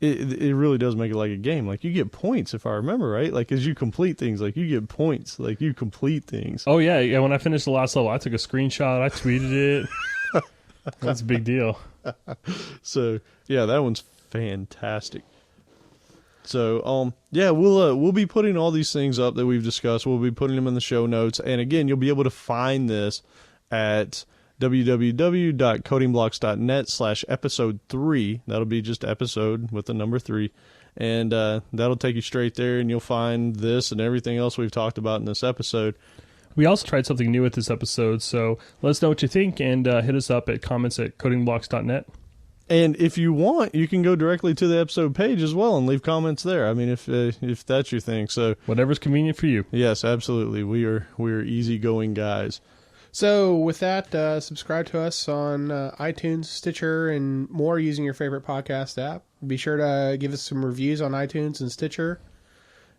Speaker 1: it really does make it like a game. Like, you get points, if I remember right. Like, as you complete things, like, you get points. Like, you complete things.
Speaker 2: Oh yeah. When I finished the last level, I took a screenshot, I tweeted it. That's a big deal.
Speaker 1: So yeah, that one's fantastic. So yeah, we'll be putting all these things up that we've discussed. We'll be putting them in the show notes, and again, you'll be able to find this at www.codingblocks.net/episode 3. That'll be just episode with the number 3, and that'll take you straight there, and you'll find this and everything else we've talked about in this episode.
Speaker 2: We also tried something new with this episode, so let us know what you think, and hit us up at comments@codingblocks.net.
Speaker 1: And if you want, you can go directly to the episode page as well and leave comments there. I mean, if that's your thing. So
Speaker 2: whatever's convenient for you.
Speaker 1: Yes, absolutely. We are easygoing guys.
Speaker 3: So with that, subscribe to us on iTunes, Stitcher, and more using your favorite podcast app. Be sure to give us some reviews on iTunes and Stitcher.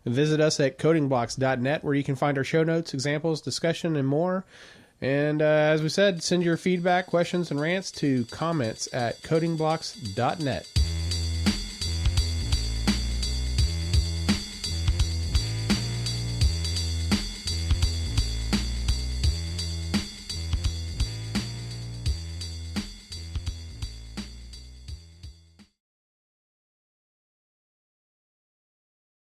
Speaker 3: Visit us at codingblocks.net, where you can find our show notes, examples, discussion, and more. And as we said, send your feedback, questions, and rants to comments@codingblocks.net.